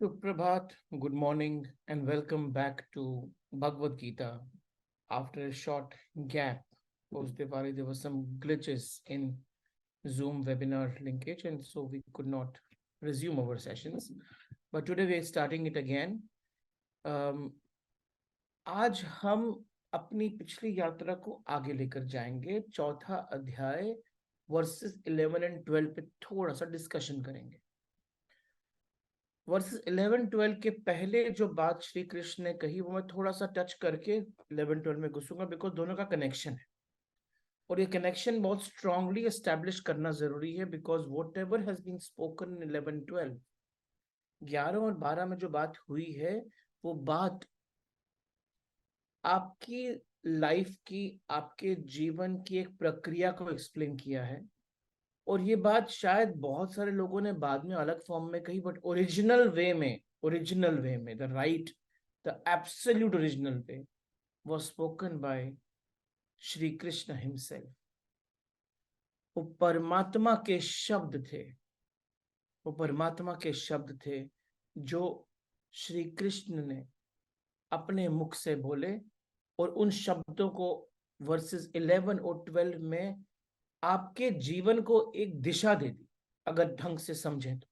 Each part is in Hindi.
Suprabhat, good morning and welcome back to Bhagavad Gita. After a short gap post Diwali, there were some glitches in Zoom webinar linkage, and so we could not resume our sessions. But today we are starting it again. आज हम अपनी पिछली यात्रा को आगे लेकर जाएंगे। चौथा अध्याय वर्सेस 11 एंड 12 पे थोड़ा सा डिस्कशन करेंगे। वर्सेस 11-12 के पहले जो बात श्री कृष्ण ने कही वो मैं थोड़ा सा टच करके 11-12 में घुसूंगा, बिकॉज दोनों का कनेक्शन है और ये कनेक्शन बहुत स्ट्रांगली एस्टेब्लिश करना जरूरी है, because whatever has been spoken in 11-12, 11 और 12 में जो बात हुई है वो बात आपकी लाइफ की, आपके जीवन की एक प्रक्रिया को एक्सप्लेन किया है। और ये बात शायद बहुत सारे लोगों ने बाद में अलग फॉर्म में कही, बट ओरिजिनल वे में the right, the absolute original way was spoken by Shri Krishna himself. वो परमात्मा के शब्द थे, वो परमात्मा के शब्द थे जो श्री कृष्ण ने अपने मुख से बोले, और उन शब्दों को वर्सेस 11 और 12 में आपके जीवन को एक दिशा दे दी, अगर ढंग से समझें तो।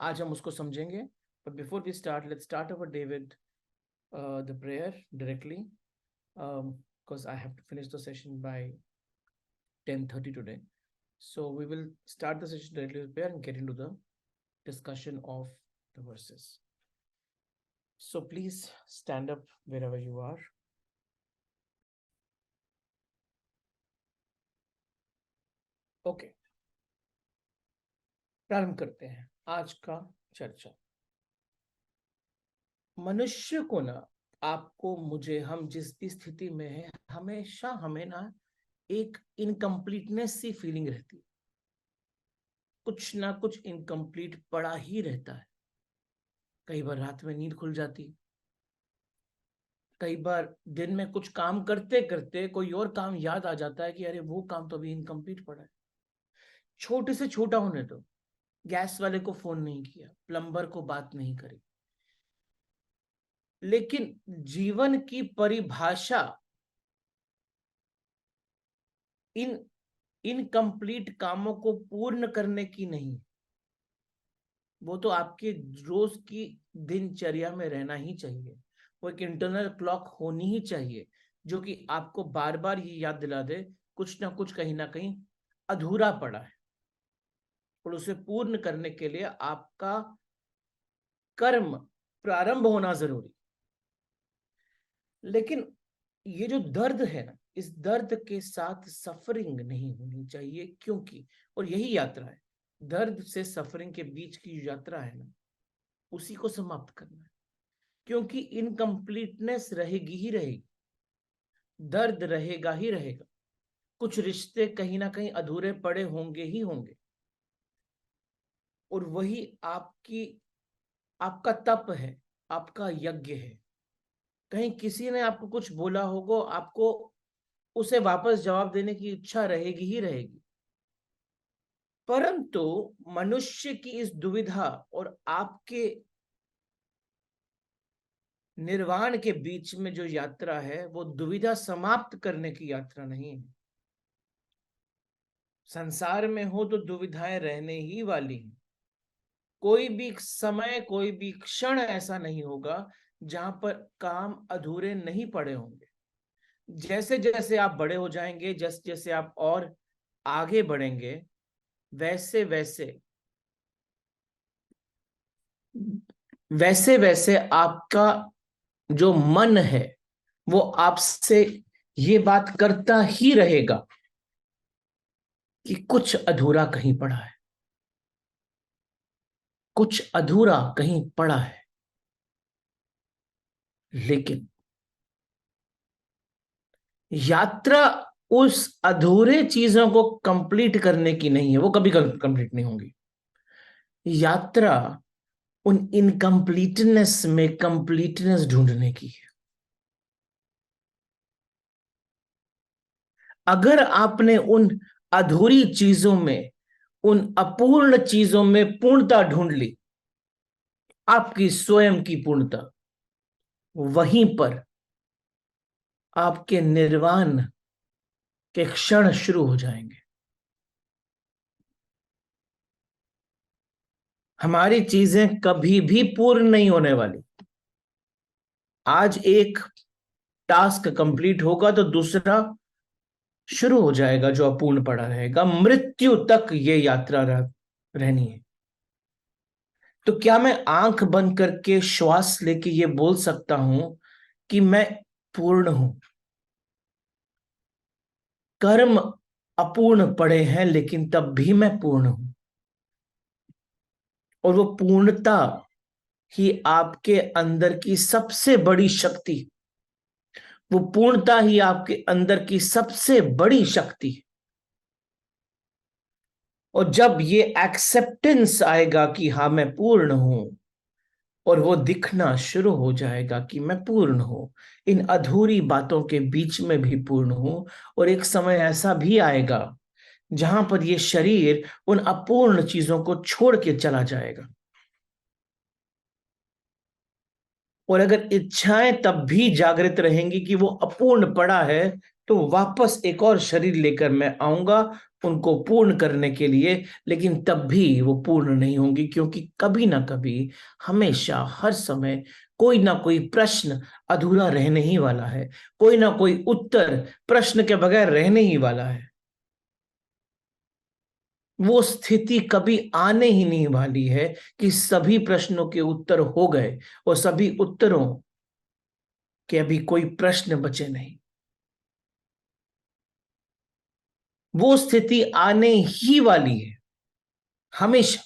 आज हम उसको समझेंगे, but before we start, let's start our day with the prayer directly, because I have to finish the session by 10:30 today. So we will start the session directly with prayer and get into the discussion of the verses. So please stand up wherever you are. Okay, प्रारंभ करते हैं आज का चर्चा। मनुष्य को ना, आपको, मुझे, हम जिस भी स्थिति में है, हमेशा हमें ना एक इनकम्प्लीटनेस सी फीलिंग रहती है। कुछ ना कुछ इनकम्प्लीट पड़ा ही रहता है। कई बार रात में नींद खुल जाती है, कई बार दिन में कुछ काम करते करते कोई और काम याद आ जाता है कि अरे वो काम तो अभी इनकम्प्लीट पड़ा है। छोटे से छोटा होने दो, गैस वाले को फोन नहीं किया, प्लम्बर को बात नहीं करी, लेकिन जीवन की परिभाषा इन इनकम्प्लीट कामों को पूर्ण करने की नहीं, वो तो आपके रोज की दिनचर्या में रहना ही चाहिए। वो एक इंटरनल क्लॉक होनी ही चाहिए जो कि आपको बार बार ये याद दिला दे कुछ ना कहीं अधूरा पड़ा है, और उसे पूर्ण करने के लिए आपका कर्म प्रारंभ होना जरूरी। लेकिन ये जो दर्द है ना, इस दर्द के साथ सफरिंग नहीं होनी चाहिए, क्योंकि, और यही यात्रा है, दर्द से सफरिंग के बीच की जो यात्रा है ना, उसी को समाप्त करना है। क्योंकि इनकम्प्लीटनेस रहेगी ही रहेगी, दर्द रहेगा ही रहेगा, कुछ रिश्ते कहीं ना कहीं अधूरे पड़े होंगे ही होंगे, और वही आपका तप है, आपका यज्ञ है। कहीं किसी ने आपको कुछ बोला होगा, आपको उसे वापस जवाब देने की इच्छा रहेगी ही रहेगी। परंतु मनुष्य की इस दुविधा और आपके निर्वाण के बीच में जो यात्रा है, वो दुविधा समाप्त करने की यात्रा नहीं है। संसार में हो तो दुविधाएं रहने ही वाली हैं। कोई भी समय, कोई भी क्षण ऐसा नहीं होगा जहां पर काम अधूरे नहीं पड़े होंगे। जैसे जैसे आप बड़े हो जाएंगे, जैसे जैसे आप और आगे बढ़ेंगे, वैसे वैसे आपका जो मन है वो आपसे ये बात करता ही रहेगा कि कुछ अधूरा कहीं पड़ा है, कुछ अधूरा कहीं पड़ा है। लेकिन यात्रा उस अधूरे चीजों को कंप्लीट करने की नहीं है, वो कभी कंप्लीट नहीं होंगी। यात्रा उन इनकम्प्लीटनेस में कंप्लीटनेस ढूंढने की है। अगर आपने उन अधूरी चीजों में, उन अपूर्ण चीजों में पूर्णता ढूंढ ली, आपकी स्वयं की पूर्णता, वहीं पर आपके निर्वाण के क्षण शुरू हो जाएंगे। हमारी चीजें कभी भी पूर्ण नहीं होने वाली। आज एक टास्क कंप्लीट होगा तो दूसरा शुरू हो जाएगा जो अपूर्ण पड़ा रहेगा। मृत्यु तक ये यात्रा रहनी है। तो क्या मैं आंख बंद करके श्वास लेके ये बोल सकता हूं कि मैं पूर्ण हूं? कर्म अपूर्ण पड़े हैं लेकिन तब भी मैं पूर्ण हूं। और वो पूर्णता ही आपके अंदर की सबसे बड़ी शक्ति, वो पूर्णता ही आपके अंदर की सबसे बड़ी शक्ति। और जब ये एक्सेप्टेंस आएगा कि हाँ मैं पूर्ण हूं, और वो दिखना शुरू हो जाएगा कि मैं पूर्ण हूं, इन अधूरी बातों के बीच में भी पूर्ण हूं। और एक समय ऐसा भी आएगा जहां पर ये शरीर उन अपूर्ण चीजों को छोड़ के चला जाएगा। और अगर इच्छाएं तब भी जागृत रहेंगी कि वो अपूर्ण पड़ा है, तो वापस एक और शरीर लेकर मैं आऊंगा उनको पूर्ण करने के लिए। लेकिन तब भी वो पूर्ण नहीं होंगी, क्योंकि कभी ना कभी, हमेशा, हर समय कोई ना कोई प्रश्न अधूरा रहने ही वाला है। कोई ना कोई उत्तर प्रश्न के बगैर रहने ही वाला है। वो स्थिति कभी आने ही नहीं वाली है कि सभी प्रश्नों के उत्तर हो गए और सभी उत्तरों के अभी कोई प्रश्न बचे नहीं। वो स्थिति आने ही वाली है हमेशा,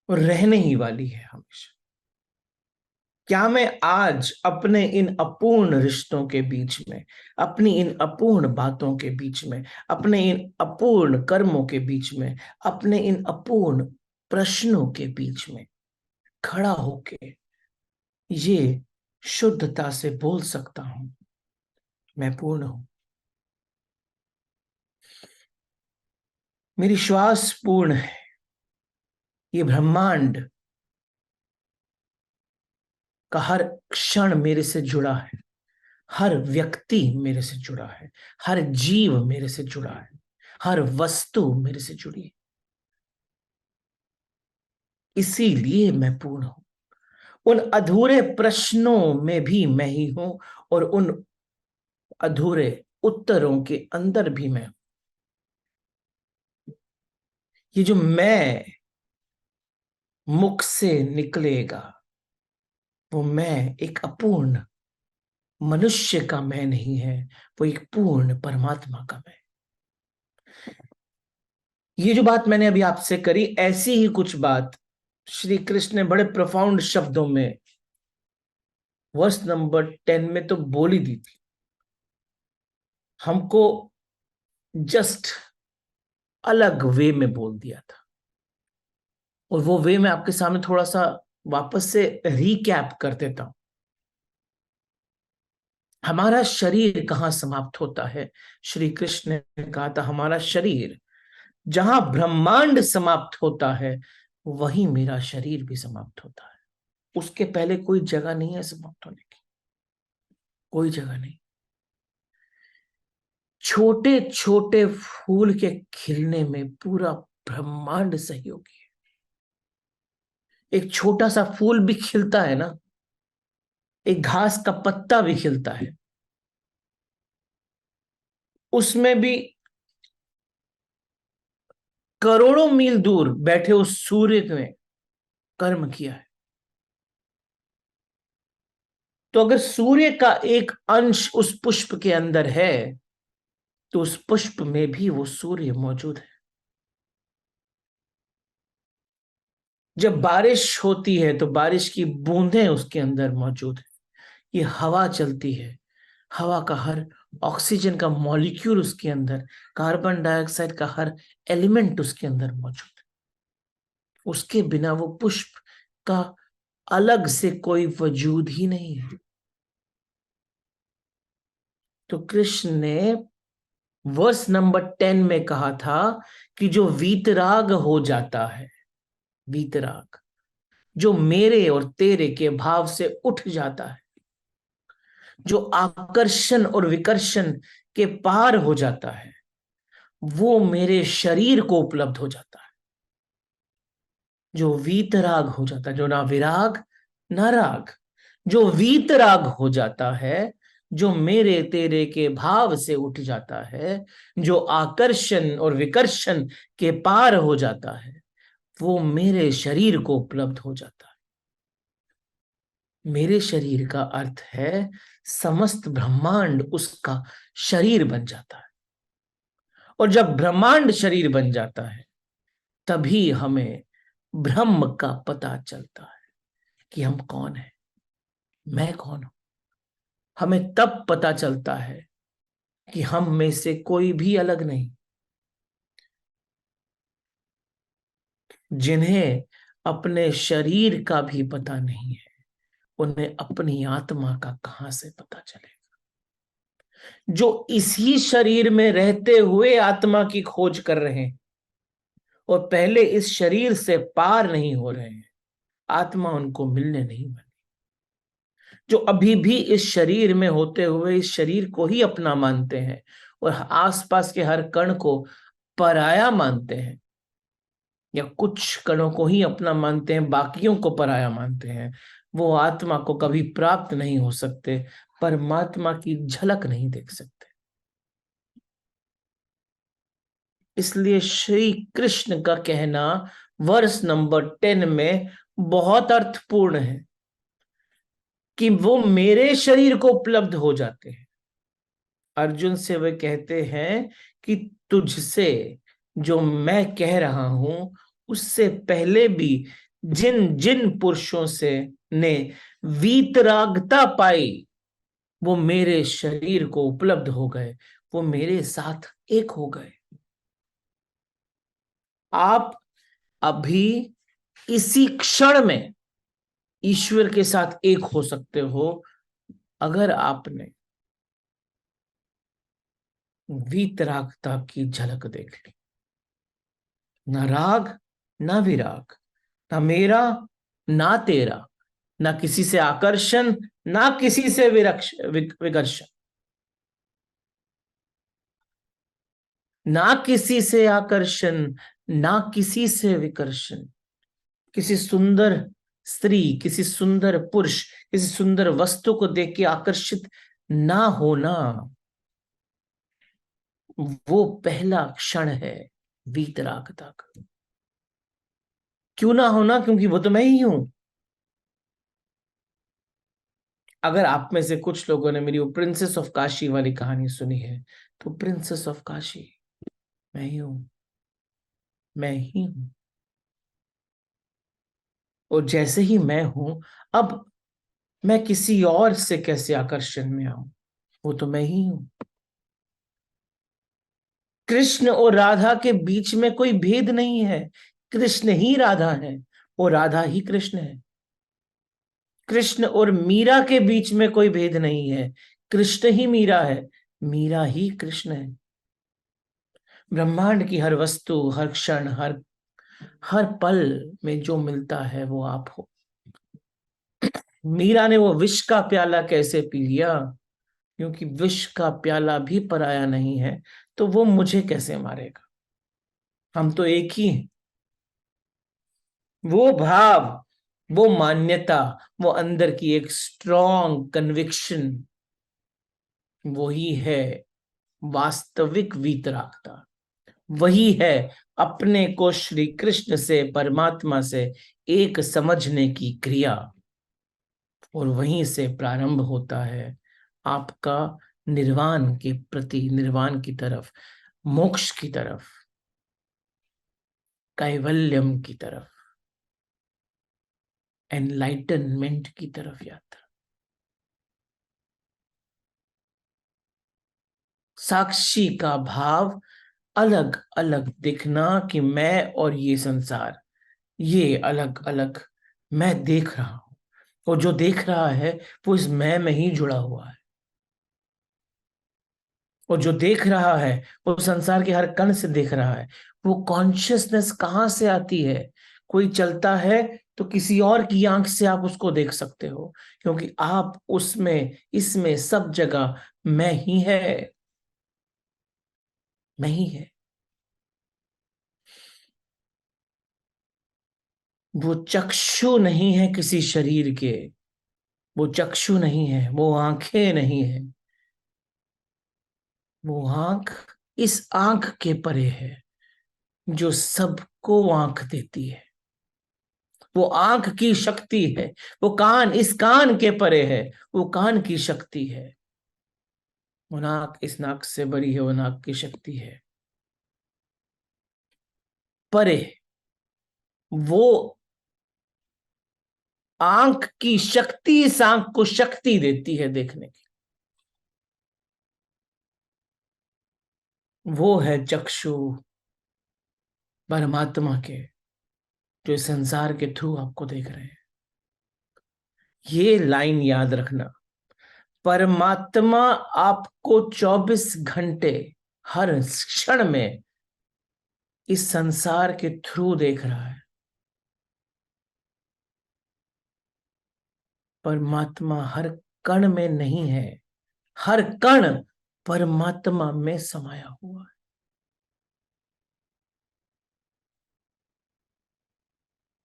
और रहने ही वाली है हमेशा। क्या मैं आज अपने इन अपूर्ण रिश्तों के बीच में, अपनी इन अपूर्ण बातों के बीच में, अपने इन अपूर्ण कर्मों के बीच में, अपने इन अपूर्ण प्रश्नों के बीच में खड़ा होके ये शुद्धता से बोल सकता हूं, मैं पूर्ण हूं? मेरी श्वास पूर्ण है। ये ब्रह्मांड का हर क्षण मेरे से जुड़ा है। हर व्यक्ति मेरे से जुड़ा है। हर जीव मेरे से जुड़ा है। हर वस्तु मेरे से जुड़ी है। इसीलिए मैं पूर्ण हूं। उन अधूरे प्रश्नों में भी मैं ही हूं, और उन अधूरे उत्तरों के अंदर भी मैं हूं। ये जो मैं मुख से निकलेगा, वो मैं एक अपूर्ण मनुष्य का मैं नहीं है, वो एक पूर्ण परमात्मा का मैं। ये जो बात मैंने अभी आपसे करी, ऐसी ही कुछ बात श्री कृष्ण ने बड़े प्रोफाउंड शब्दों में वर्स नंबर 10 में तो बोली दी थी। हमको जस्ट अलग वे में बोल दिया था। और वो वे मैं आपके सामने थोड़ा सा वापस से रिकैप कर देता हूं। हमारा शरीर कहां समाप्त होता है? श्री कृष्ण ने कहा था हमारा शरीर जहां ब्रह्मांड समाप्त होता है, वहीं मेरा शरीर भी समाप्त होता है। उसके पहले कोई जगह नहीं है समाप्त होने की, कोई जगह नहीं। छोटे छोटे फूल के खिलने में पूरा ब्रह्मांड सहयोगी है। एक छोटा सा फूल भी खिलता है ना, एक घास का पत्ता भी खिलता है, उसमें भी करोड़ों मील दूर बैठे उस सूर्य ने कर्म किया है। तो अगर सूर्य का एक अंश उस पुष्प के अंदर है, तो उस पुष्प में भी वो सूर्य मौजूद है। जब बारिश होती है तो बारिश की बूंदें उसके अंदर मौजूद है। ये हवा चलती है, हवा का हर ऑक्सीजन का मॉलिक्यूल उसके अंदर, कार्बन डाइऑक्साइड का हर एलिमेंट उसके अंदर मौजूद है। उसके बिना वो पुष्प का अलग से कोई वजूद ही नहीं है। तो कृष्ण ने वर्स नंबर 10 में कहा था कि जो वीतराग हो जाता है, वीतराग, जो मेरे और तेरे के भाव से उठ जाता है, जो आकर्षण और विकर्षण के पार हो जाता है, वो मेरे शरीर को उपलब्ध हो जाता है। जो वीतराग हो जाता है, जो ना विराग ना राग, जो वीतराग हो जाता है, जो मेरे तेरे के भाव से उठ जाता है, जो आकर्षण और विकर्षण के पार हो जाता है, वो मेरे शरीर को उपलब्ध हो जाता है। मेरे शरीर का अर्थ है समस्त ब्रह्मांड उसका शरीर बन जाता है। और जब ब्रह्मांड शरीर बन जाता है, तभी हमें ब्रह्म का पता चलता है कि हम कौन है, मैं कौन हूं। हमें तब पता चलता है कि हम में से कोई भी अलग नहीं। जिन्हें अपने शरीर का भी पता नहीं है, उन्हें अपनी आत्मा का कहां से पता चलेगा। जो इसी शरीर में रहते हुए आत्मा की खोज कर रहे हैं और पहले इस शरीर से पार नहीं हो रहे हैं, आत्मा उनको मिलने नहीं बनी। जो अभी भी इस शरीर में होते हुए इस शरीर को ही अपना मानते हैं और आसपास के हर कण को पराया मानते हैं, या कुछ कणों को ही अपना मानते हैं, बाकियों को पराया मानते हैं, वो आत्मा को कभी प्राप्त नहीं हो सकते, परमात्मा की झलक नहीं देख सकते। इसलिए श्री कृष्ण का कहना वर्ष नंबर 10 में बहुत अर्थपूर्ण है कि वो मेरे शरीर को उपलब्ध हो जाते हैं। अर्जुन से वे कहते हैं कि तुझसे जो मैं कह रहा हूं, उससे पहले भी जिन जिन पुरुषों से ने वीतरागता पाई, वो मेरे शरीर को उपलब्ध हो गए, वो मेरे साथ एक हो गए। आप अभी इसी क्षण में ईश्वर के साथ एक हो सकते हो, अगर आपने वीतरागता की झलक देख ली। ना राग ना विराग, ना मेरा ना तेरा, ना किसी से आकर्षण ना किसी से विकर्षण, ना किसी से आकर्षण ना किसी से विकर्षण। किसी सुंदर स्त्री, किसी सुंदर पुरुष, किसी सुंदर वस्तु को देख के आकर्षित ना होना, वो पहला क्षण है वीतरागता का। क्यों ना होना? क्योंकि वो तो मैं ही हूं। अगर आप में से कुछ लोगों ने मेरी वो प्रिंसेस ऑफ काशी वाली कहानी सुनी है, तो प्रिंसेस ऑफ काशी मैं ही हूं, मैं ही हूं। और जैसे ही मैं हूं, अब मैं किसी और से कैसे आकर्षण में आऊं? वो तो मैं ही हूं। कृष्ण और राधा के बीच में कोई भेद नहीं है। कृष्ण ही राधा है और राधा ही कृष्ण है। कृष्ण और मीरा के बीच में कोई भेद नहीं है। कृष्ण ही मीरा है, मीरा ही कृष्ण है। ब्रह्मांड की हर वस्तु, हर क्षण, हर हर पल में जो मिलता है वो आप हो। मीरा ने वो विष का प्याला कैसे पी लिया? क्योंकि विष का प्याला भी पराया नहीं है, तो वो मुझे कैसे मारेगा? हम तो एक ही हैं। वो भाव, वो मान्यता, वो अंदर की एक स्ट्रॉन्ग कन्विक्शन, वही है वास्तविक वीतरागता। वही है अपने को श्री कृष्ण से, परमात्मा से एक समझने की क्रिया। और वहीं से प्रारंभ होता है आपका निर्वाण के प्रति, निर्वाण की तरफ, मोक्ष की तरफ, कैवल्यम की तरफ, एनलाइटनमेंट की तरफ यात्रा। साक्षी का भाव अलग अलग दिखना कि मैं और ये संसार, ये अलग अलग मैं देख रहा हूं, और जो देख रहा है वो इस मैं में ही जुड़ा हुआ है। और जो देख रहा है वो संसार के हर कण से देख रहा है। वो कॉन्शियसनेस कहां से आती है? कोई चलता है तो किसी और की आंख से आप उसको देख सकते हो, क्योंकि आप उसमें, इसमें, सब जगह मैं ही है, मैं ही है। वो चक्षु नहीं है किसी शरीर के, वो चक्षु नहीं है, वो आंखें नहीं है, वो आंख इस आंख के परे है, जो सबको आंख देती है। वो आंख की शक्ति है। वो कान इस कान के परे है, वो कान की शक्ति है। वो नाक इस नाक से बड़ी है, वो नाक की शक्ति है। परे, वो आंख की शक्ति इस आंख को शक्ति देती है देखने की। वो है चक्षु परमात्मा के, जो इस संसार के थ्रू आपको देख रहे हैं। ये लाइन याद रखना। परमात्मा आपको 24 घंटे हर क्षण में इस संसार के थ्रू देख रहा है। परमात्मा हर कण में नहीं है, हर कण परमात्मा में समाया हुआ है।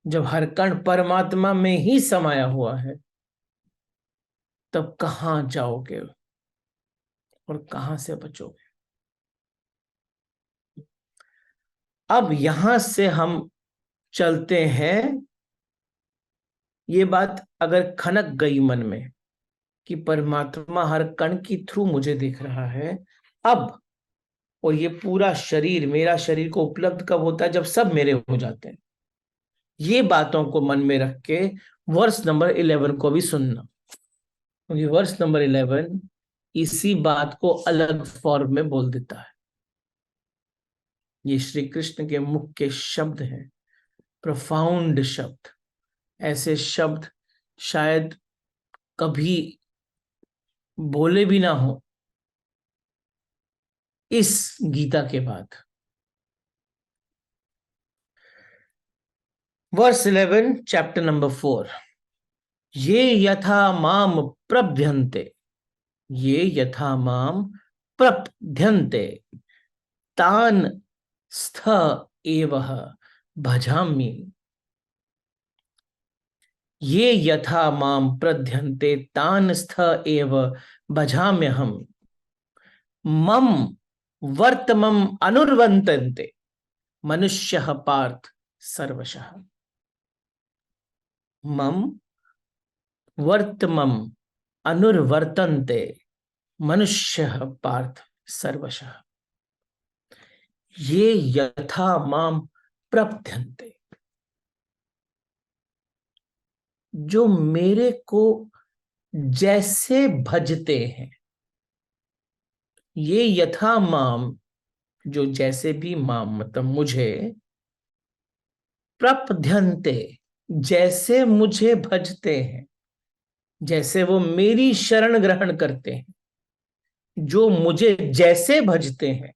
जब हर कण परमात्मा में ही समाया हुआ है, तब कहां जाओगे और कहां से बचोगे? अब यहां से हम चलते हैं। ये बात अगर खनक गई मन में कि परमात्मा हर कण की थ्रू मुझे देख रहा है, अब, और ये पूरा शरीर मेरा शरीर को उपलब्ध कब होता है? जब सब मेरे हो जाते हैं। ये बातों को मन में रख के वर्स नंबर 11 को भी सुनना, क्योंकि वर्स नंबर 11 इसी बात को अलग फॉर्म में बोल देता है। ये श्री कृष्ण के मुख के शब्द हैं, प्रोफाउंड शब्द। ऐसे शब्द शायद कभी बोले भी ना हो इस गीता के बाद। Verse 11 chapter number 4। ये यथा माम प्रभ्यन्ते, ये यथा माम प्रपद्यन्ते, तान स्थ एव भजामि। ये यथा माम प्रध्यन्ते तान स्थ एव भजाम्यहम्। मम वर्तमम अनुर्वन्तन्ते मनुष्यः पार्थ सर्वशः। मम वर्तमम अनुर्वर्तन्ते मनुष्यः पार्थ सर्वशः। ये यथा माम प्रपद्यन्ते, जो मेरे को जैसे भजते हैं। ये यथा माम, जो जैसे भी माम मतलब मुझे, प्रपद्यन्ते, जैसे मुझे भजते हैं, जैसे वो मेरी शरण ग्रहण करते हैं, जो मुझे जैसे भजते हैं।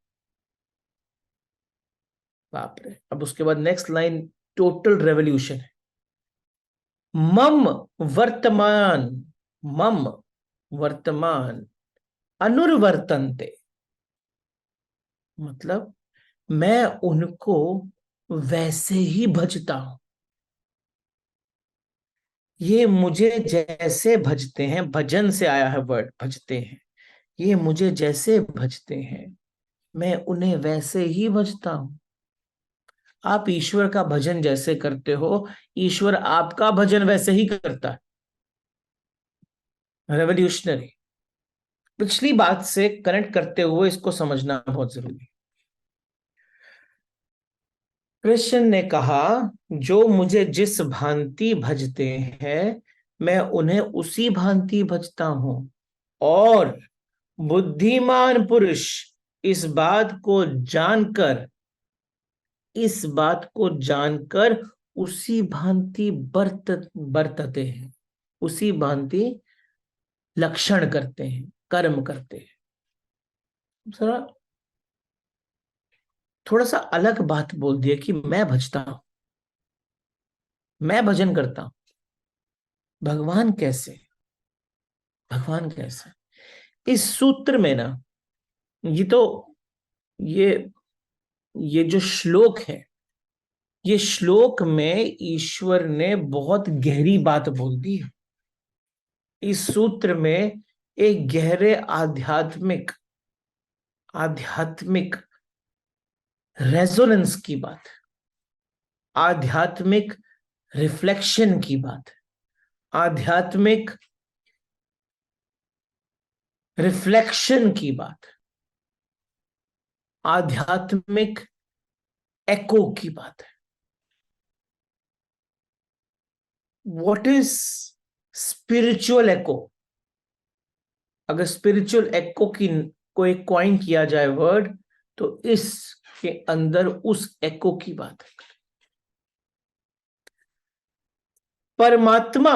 बाप रे! अब उसके बाद नेक्स्ट लाइन टोटल रेवोल्यूशन है। मम वर्तमान, मम वर्तमान अनुर्वर्तन्ते, मतलब मैं उनको वैसे ही भजता हूं। ये मुझे जैसे भजते हैं, भजन से आया है वर्ड, भजते हैं। ये मुझे जैसे भजते हैं, मैं उन्हें वैसे ही भजता हूं। आप ईश्वर का भजन जैसे करते हो, ईश्वर आपका भजन वैसे ही करता है। रेवोल्यूशनरी। पिछली बात से कनेक्ट करते हुए इसको समझना बहुत जरूरी है। कृष्ण ने कहा, जो मुझे जिस भांति भजते हैं, मैं उन्हें उसी भांति भजता हूं। और बुद्धिमान पुरुष इस बात को जानकर, इस बात को जानकर उसी भांति बरतते हैं, उसी भांति लक्षण करते हैं, कर्म करते हैं। जरा थोड़ा सा अलग बात बोल दिया कि मैं भजता हूं। मैं भजन करता हूं, भगवान कैसे? भगवान कैसे? इस सूत्र में ना, ये तो ये ये जो श्लोक है, ये श्लोक में ईश्वर ने बहुत गहरी बात बोल दी है। इस सूत्र में एक गहरे आध्यात्मिक आध्यात्मिक रेजोनेंस की बात, आध्यात्मिक रिफ्लेक्शन की बात, आध्यात्मिक रिफ्लेक्शन की बात, आध्यात्मिक एको की बात है। व्हाट इज स्पिरिचुअल एको? अगर स्पिरिचुअल एको की को एक क्वाइन किया जाए वर्ड, तो इसके अंदर उस एको की बात है। परमात्मा,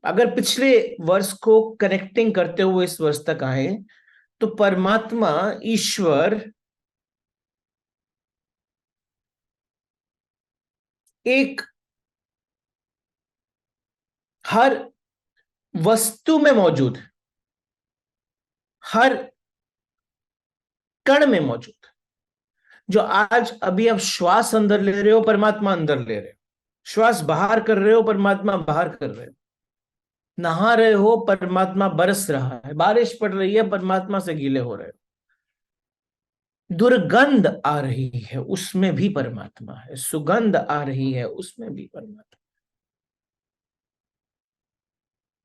अगर पिछले वर्ष को कनेक्टिंग करते हुए इस वर्ष तक आए, तो परमात्मा, ईश्वर एक हर वस्तु में मौजूद है, हर कण में मौजूद है। जो आज अभी आप श्वास अंदर ले रहे हो, परमात्मा अंदर ले रहे हो। श्वास बाहर कर रहे हो, परमात्मा बाहर कर रहे हो। नहा रहे हो, परमात्मा बरस रहा है। बारिश पड़ रही है, परमात्मा से गीले हो रहे हो। दुर्गंध आ रही है, उसमें भी परमात्मा है। सुगंध आ रही है, उसमें भी परमात्मा।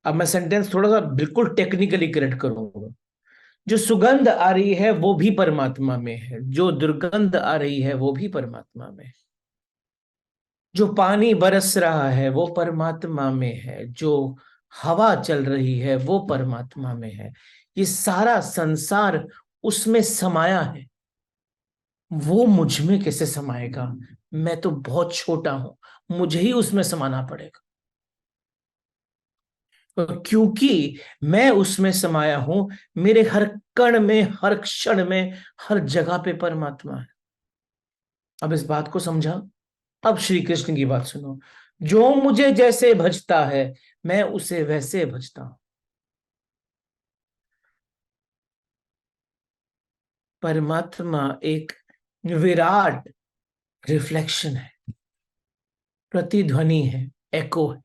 अब मैं सेंटेंस थोड़ा सा बिल्कुल टेक्निकली करेक्ट करूंगा। जो सुगंध आ रही है वो भी परमात्मा में है, जो दुर्गंध आ रही है वो भी परमात्मा में है। जो पानी बरस रहा है वो परमात्मा में है, जो हवा चल रही है वो परमात्मा में है। ये सारा संसार उसमें समाया है। वो मुझ में कैसे समाएगा? मैं तो बहुत छोटा हूं, मुझे ही उसमें समाना पड़ेगा। और क्योंकि मैं उसमें समाया हूं, मेरे हर कण में, हर क्षण में, हर जगह पे परमात्मा है। अब इस बात को समझा? अब श्री कृष्ण की बात सुनो। जो मुझे जैसे भजता है, मैं उसे वैसे भजता हूं। परमात्मा एक विराट रिफ्लेक्शन है, प्रतिध्वनि है, एको है।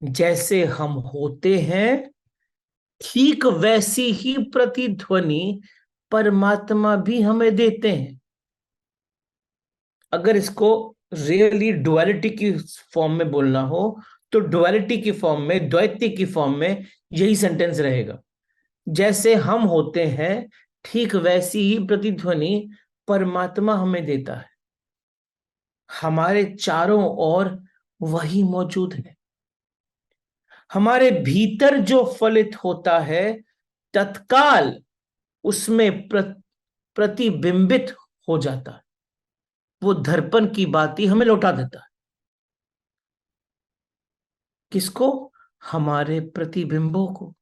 जैसे हम होते हैं, ठीक वैसी ही प्रतिध्वनि परमात्मा भी हमें देते हैं। अगर इसको रियली डुअलिटी की फॉर्म में बोलना हो, तो डुअलिटी की फॉर्म में, द्वैती की फॉर्म में यही सेंटेंस रहेगा। जैसे हम होते हैं, ठीक वैसी ही प्रतिध्वनि परमात्मा हमें देता है। हमारे चारों ओर वही मौजूद है। हमारे भीतर जो फलित होता है, तत्काल उसमें प्रतिबिंबित हो जाता है। वो दर्पण की बाती हमें लौटा देता है। किसको? हमारे प्रतिबिंबों को,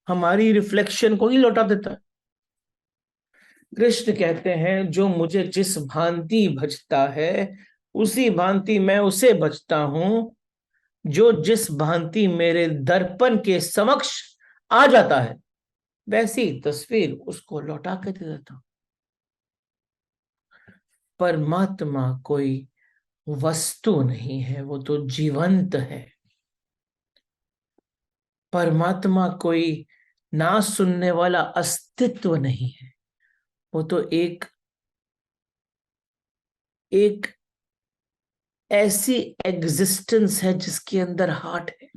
हमारी रिफ्लेक्शन को ही लौटा देता है। कृष्ण कहते हैं, जो मुझे जिस भांति भजता है, उसी भांति मैं उसे भजता हूं। जो जिस भांति मेरे दर्पण के समक्ष आ जाता है, वैसी तस्वीर उसको लौटा के दे देता हूं। परमात्मा कोई वस्तु नहीं है, वो तो जीवंत है। परमात्मा कोई ना सुनने वाला अस्तित्व नहीं है। वो तो एक एक ऐसी एग्जिस्टेंस है जिसके अंदर हार्ट है,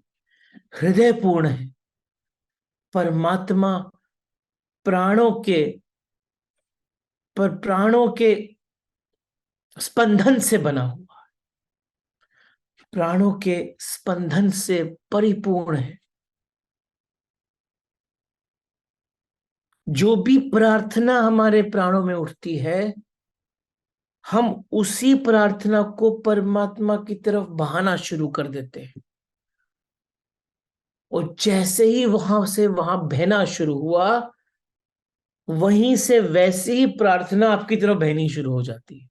हृदय पूर्ण है। परमात्मा प्राणों के प्राणों के स्पंदन से बना हुआ, प्राणों के स्पंदन से परिपूर्ण है। जो भी प्रार्थना हमारे प्राणों में उठती है, हम उसी प्रार्थना को परमात्मा की तरफ बहाना शुरू कर देते हैं। और जैसे ही वहां से वहां बहना शुरू हुआ, वहीं से वैसे ही प्रार्थना आपकी तरफ बहनी शुरू हो जाती है।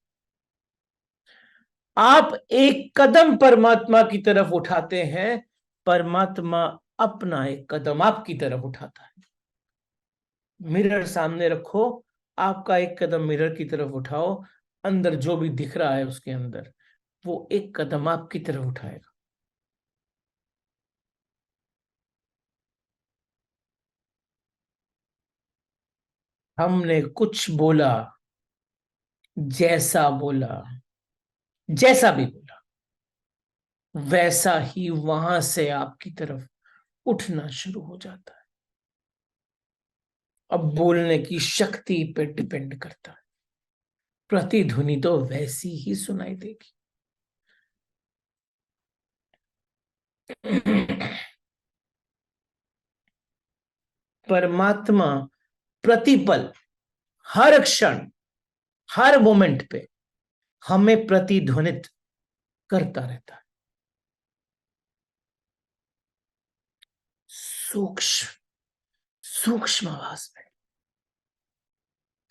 आप एक कदम परमात्मा की तरफ उठाते हैं, परमात्मा अपना एक कदम आपकी तरफ उठाता है। मिरर सामने रखो, आपका एक कदम मिरर की तरफ उठाओ, अंदर जो भी दिख रहा है उसके अंदर वो एक कदम आपकी तरफ उठाएगा। हमने कुछ बोला, जैसा बोला, जैसा भी बोला, वैसा ही वहां से आपकी तरफ उठना शुरू हो जाता है। अब बोलने की शक्ति पे डिपेंड करता है, प्रतिध्वनि तो वैसी ही सुनाई देगी। परमात्मा प्रतिपल, हर क्षण, हर मोमेंट पे हमें प्रतिध्वनित करता रहता है। सूक्ष्म, सूक्ष्म आवाज में,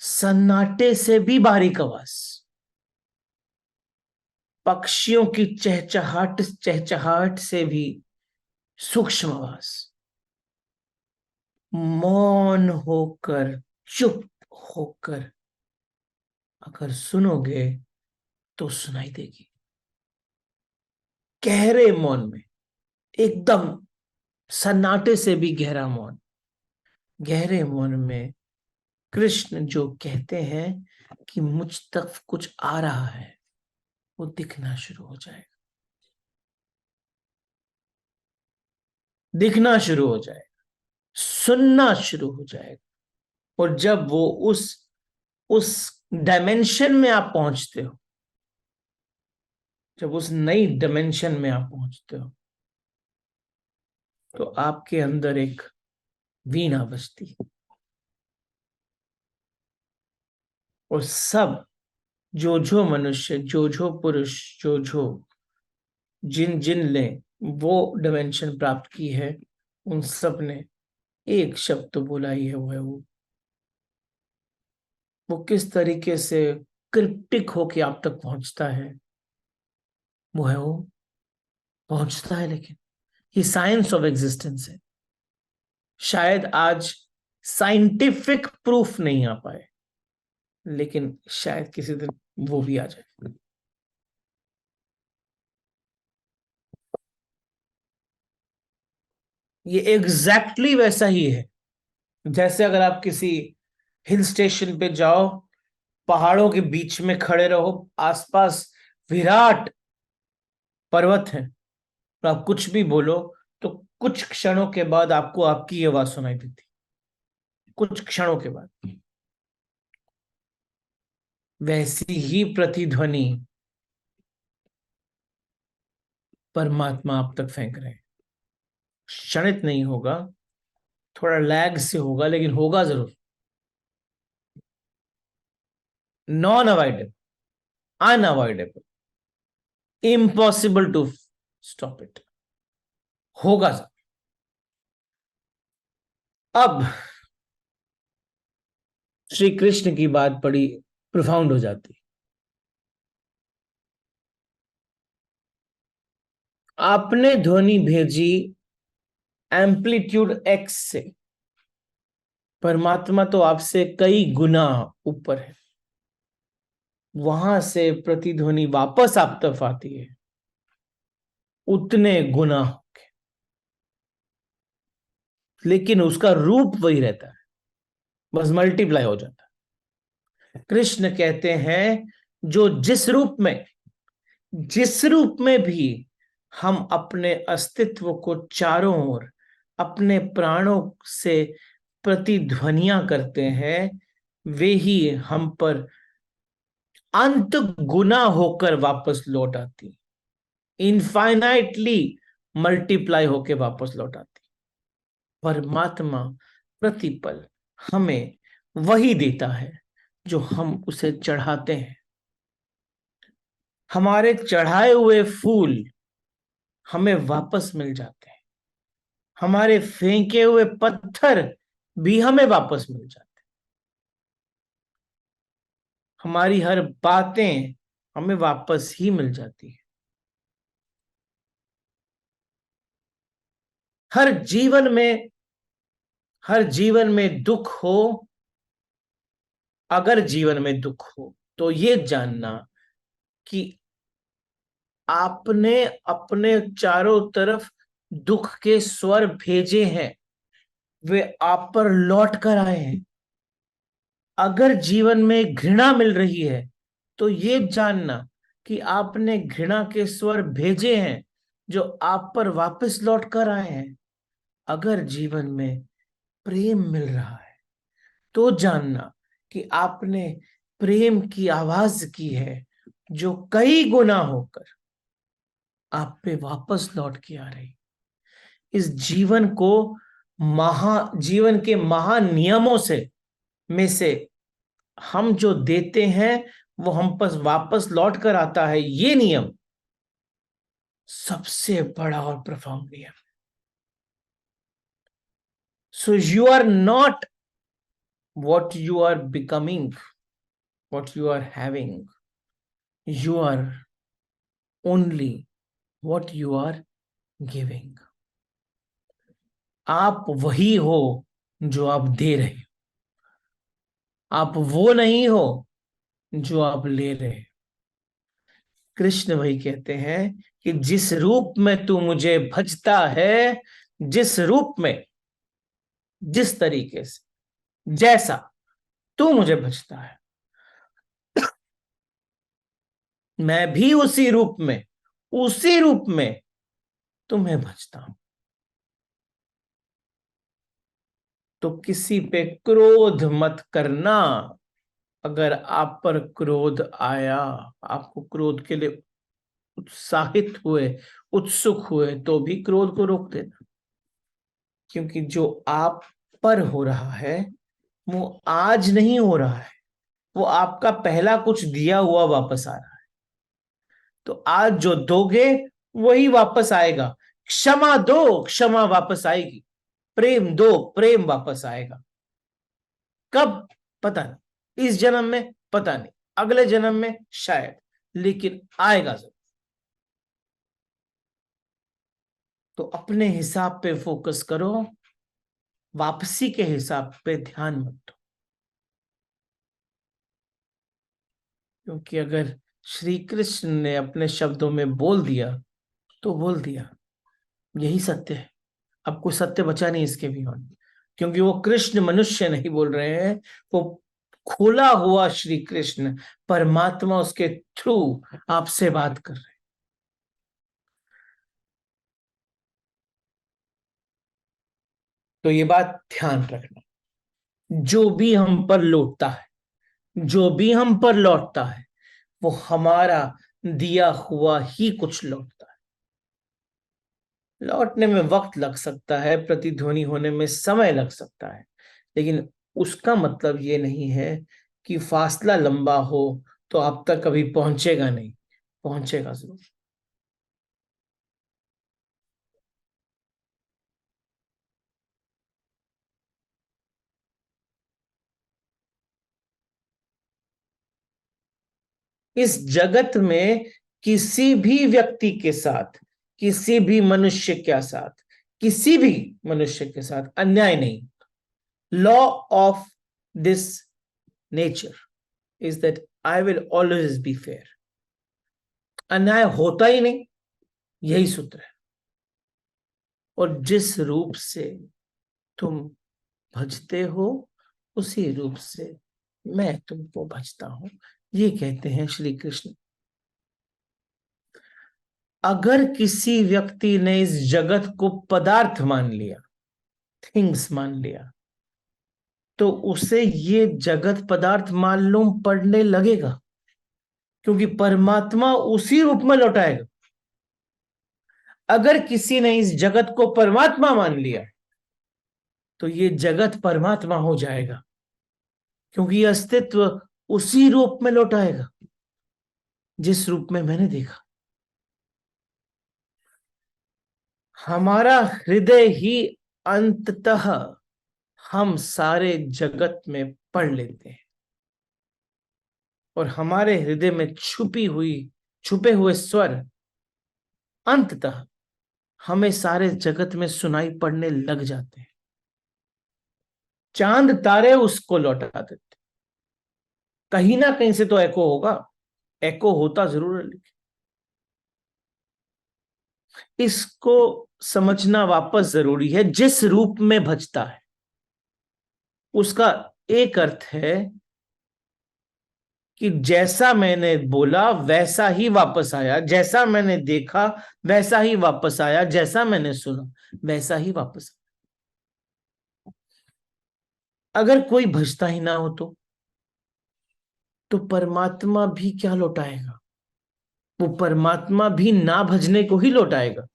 सन्नाटे से भी बारीक आवाज, पक्षियों की चहचहाट, चहचहाट से भी सूक्ष्म आवाज, मौन होकर, चुप होकर अगर सुनोगे तो सुनाई देगी। गहरे मौन में, एकदम सन्नाटे से भी गहरा मौन, गहरे मौन में कृष्ण जो कहते हैं कि मुझ तक कुछ आ रहा है, वो दिखना शुरू हो जाएगा, दिखना शुरू हो जाएगा, सुनना शुरू हो जाएगा। और जब वो उस डायमेंशन में आप पहुंचते हो, जब उस नई डायमेंशन में आप पहुंचते हो, तो आपके अंदर एक वीणा बजती है। और सब, जो मनुष्य, जो पुरुष, जो जिन जिन ने वो डायमेंशन प्राप्त की है, उन सब ने एक शब्द तो बोला ही है, वो है वो किस तरीके से क्रिप्टिक होके आप तक पहुंचता है, वो है वो पहुंचता है, लेकिन ये साइंस ऑफ एग्जिस्टेंस है। शायद आज साइंटिफिक प्रूफ नहीं आ पाए, लेकिन शायद किसी दिन वो भी आ जाए। ये एग्जैक्टली वैसा ही है, जैसे अगर आप किसी हिल स्टेशन पे जाओ, पहाड़ों के बीच में खड़े रहो, आसपास विराट पर्वत है, और आप कुछ भी बोलो तो कुछ क्षणों के बाद आपको आपकी आवाज सुनाई देती, कुछ क्षणों के बाद। वैसी ही प्रतिध्वनि परमात्मा आप तक फेंक रहे हैं। क्षणित नहीं होगा, थोड़ा लैग से होगा, लेकिन होगा जरूर। Non avoidable, unavoidable, impossible to stop it, होगा जरूर। अब श्री कृष्ण की बात बड़ी प्रोफाउंड हो जाती। आपने ध्वनि भेजी एम्पलीट्यूड एक्स से, परमात्मा तो आपसे कई गुना ऊपर है, वहां से प्रतिध्वनि वापस आप तक आती है उतने गुना, लेकिन उसका रूप वही रहता है, बस मल्टीप्लाई हो जाता है। कृष्ण कहते हैं जो जिस रूप में भी हम अपने अस्तित्व को चारों ओर अपने प्राणों से प्रतिध्वनियां करते हैं, वे ही हम पर अंत गुना होकर वापस लौट आती, इनफाइनाइटली मल्टीप्लाई होकर वापस लौट आती। परमात्मा प्रतिपल हमें वही देता है जो हम उसे चढ़ाते हैं। हमारे चढ़ाए हुए फूल हमें वापस मिल जाते हैं, हमारे फेंके हुए पत्थर भी हमें वापस मिल जाते हैं, हमारी हर बातें, हमें वापस ही मिल जाती है। हर जीवन में, हर जीवन में दुख हो, अगर जीवन में दुख हो तो ये जानना कि आपने अपने चारों तरफ दुख के स्वर भेजे हैं, वे आप पर लौट कर आए हैं। अगर जीवन में घृणा मिल रही है तो ये जानना कि आपने घृणा के स्वर भेजे हैं जो आप पर वापस लौट कर आए हैं। अगर जीवन में प्रेम मिल रहा है तो जानना कि आपने प्रेम की आवाज की है जो कई गुना होकर आप पे वापस लौट के आ रही। इस जीवन को जीवन के महान नियमों से में से हम जो देते हैं वो हम पर वापस लौट कर आता है। ये नियम सबसे बड़ा और प्रोफाउंड नियम। So you are not what you are becoming, what you are having. You are only what you are giving. आप वही हो जो आप दे रहे हो, आप वो नहीं हो जो आप ले रहे हो। कृष्ण वही कहते हैं कि जिस रूप में तू मुझे भजता है, जिस रूप में, जिस तरीके से, जैसा तू मुझे भजता है, मैं भी उसी रूप में तुम्हें भजता हूं। तो किसी पे क्रोध मत करना। अगर आप पर क्रोध आया, आपको क्रोध के लिए उत्साहित हुए, उत्सुक हुए, तो भी क्रोध को रोक देना। क्योंकि जो आप पर हो रहा है वो आज नहीं हो रहा है, वो आपका पहला कुछ दिया हुआ वापस आ रहा है। तो आज जो दोगे वही वापस आएगा। क्षमा दो, क्षमा वापस आएगी। प्रेम दो, प्रेम वापस आएगा। कब? पता नहीं। इस जन्म में पता नहीं, अगले जन्म में शायद, लेकिन आएगा जरूर। तो अपने हिसाब पे फोकस करो, वापसी के हिसाब पे ध्यान मत दो। क्योंकि अगर श्री कृष्ण ने अपने शब्दों में बोल दिया तो बोल दिया, यही सत्य है। अब कोई सत्य बचा नहीं इसके बियॉन्ड। क्योंकि वो कृष्ण मनुष्य नहीं बोल रहे हैं, वो खोला हुआ श्री कृष्ण परमात्मा उसके थ्रू आपसे बात कर रहे हैं। तो ये बात ध्यान रखना, जो भी हम पर लौटता है, जो भी हम पर लौटता है, वो हमारा दिया हुआ ही कुछ लौटता है। लौटने में वक्त लग सकता है, प्रतिध्वनि होने में समय लग सकता है, लेकिन उसका मतलब ये नहीं है कि फासला लंबा हो तो आप तक कभी पहुंचेगा नहीं। पहुंचेगा जरूर। इस जगत में किसी भी व्यक्ति के साथ, किसी भी मनुष्य के साथ, किसी भी मनुष्य के साथ अन्याय नहीं। Law of this nature is that I will always be fair. अन्याय होता ही नहीं, यही सूत्र है। और जिस रूप से तुम भजते हो उसी रूप से मैं तुमको भजता हूं, ये कहते हैं श्री कृष्ण। अगर किसी व्यक्ति ने इस जगत को पदार्थ मान लिया, थिंग्स मान लिया, तो उसे ये जगत पदार्थ मालूम पड़ने लगेगा। क्योंकि परमात्मा उसी रूप में लौटाएगा। अगर किसी ने इस जगत को परमात्मा मान लिया तो ये जगत परमात्मा हो जाएगा। क्योंकि ये अस्तित्व उसी रूप में लौटाएगा जिस रूप में मैंने देखा। हमारा हृदय ही अंततः हम सारे जगत में पढ़ लेते हैं। और हमारे हृदय में छुपे हुए स्वर अंततः हमें सारे जगत में सुनाई पड़ने लग जाते हैं। चांद तारे उसको लौटा देते, कहीं ना कहीं से तो एको होगा, एको होता जरूर है, लेकिन इसको समझना वापस जरूरी है। जिस रूप में भजता है उसका एक अर्थ है कि जैसा मैंने बोला वैसा ही वापस आया, जैसा मैंने देखा वैसा ही वापस आया, जैसा मैंने सुना वैसा ही वापस आया। अगर कोई भजता ही ना हो तो परमात्मा भी क्या लौटाएगा? वो परमात्मा भी ना भजने को ही लौटाएगा।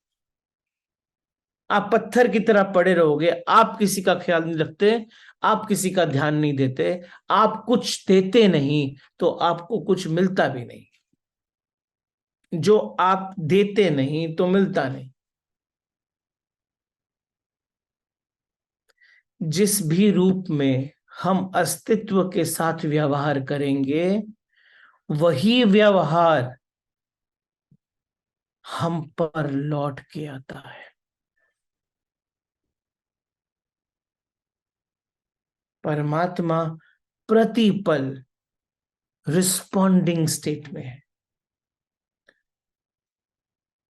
आप पत्थर की तरह पड़े रहोगे, आप किसी का ख्याल नहीं रखते, आप किसी का ध्यान नहीं देते, आप कुछ देते नहीं तो आपको कुछ मिलता भी नहीं। जो आप देते नहीं तो मिलता नहीं। जिस भी रूप में हम अस्तित्व के साथ व्यवहार करेंगे वही व्यवहार हम पर लौट के आता है। परमात्मा प्रतिपल रिस्पॉन्डिंग स्टेट में है।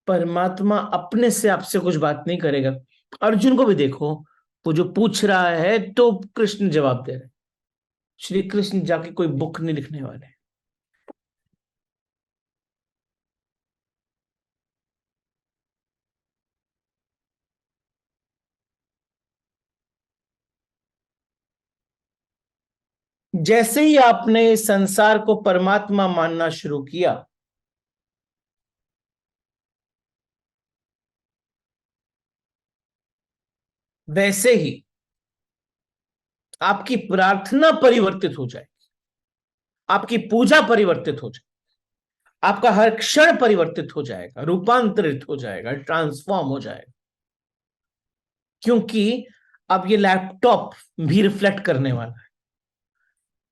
परमात्मा अपने से आपसे कुछ बात नहीं करेगा। अर्जुन को भी देखो, वो जो पूछ रहा है तो कृष्ण जवाब दे रहे हैं। श्री कृष्ण जाके कोई बुक नहीं लिखने वाले। जैसे ही आपने इस संसार को परमात्मा मानना शुरू किया, वैसे ही आपकी प्रार्थना परिवर्तित हो जाए, आपकी पूजा परिवर्तित हो जाए, आपका हर क्षण परिवर्तित हो जाएगा, रूपांतरित हो जाएगा, ट्रांसफॉर्म हो जाएगा। क्योंकि अब ये लैपटॉप भी रिफ्लेक्ट करने वाला है,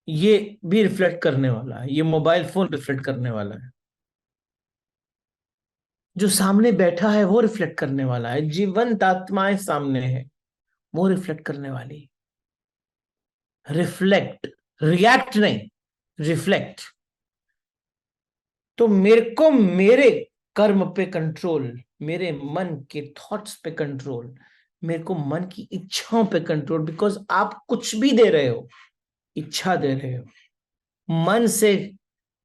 ये भी रिफ्लेक्ट करने वाला है, ये मोबाइल फोन रिफ्लेक्ट करने वाला है, जो सामने बैठा है वो रिफ्लेक्ट करने वाला है, जीवंत आत्माएं सामने है वो रिफ्लेक्ट करने वाली। रिफ्लेक्ट, रिएक्ट नहीं, रिफ्लेक्ट। तो मेरे को मेरे कर्म पे कंट्रोल, मेरे मन के थॉट्स पे कंट्रोल, मेरे को मन की इच्छाओं पे कंट्रोल। बिकॉज आप कुछ भी दे रहे हो, इच्छा दे रहे हो, मन से,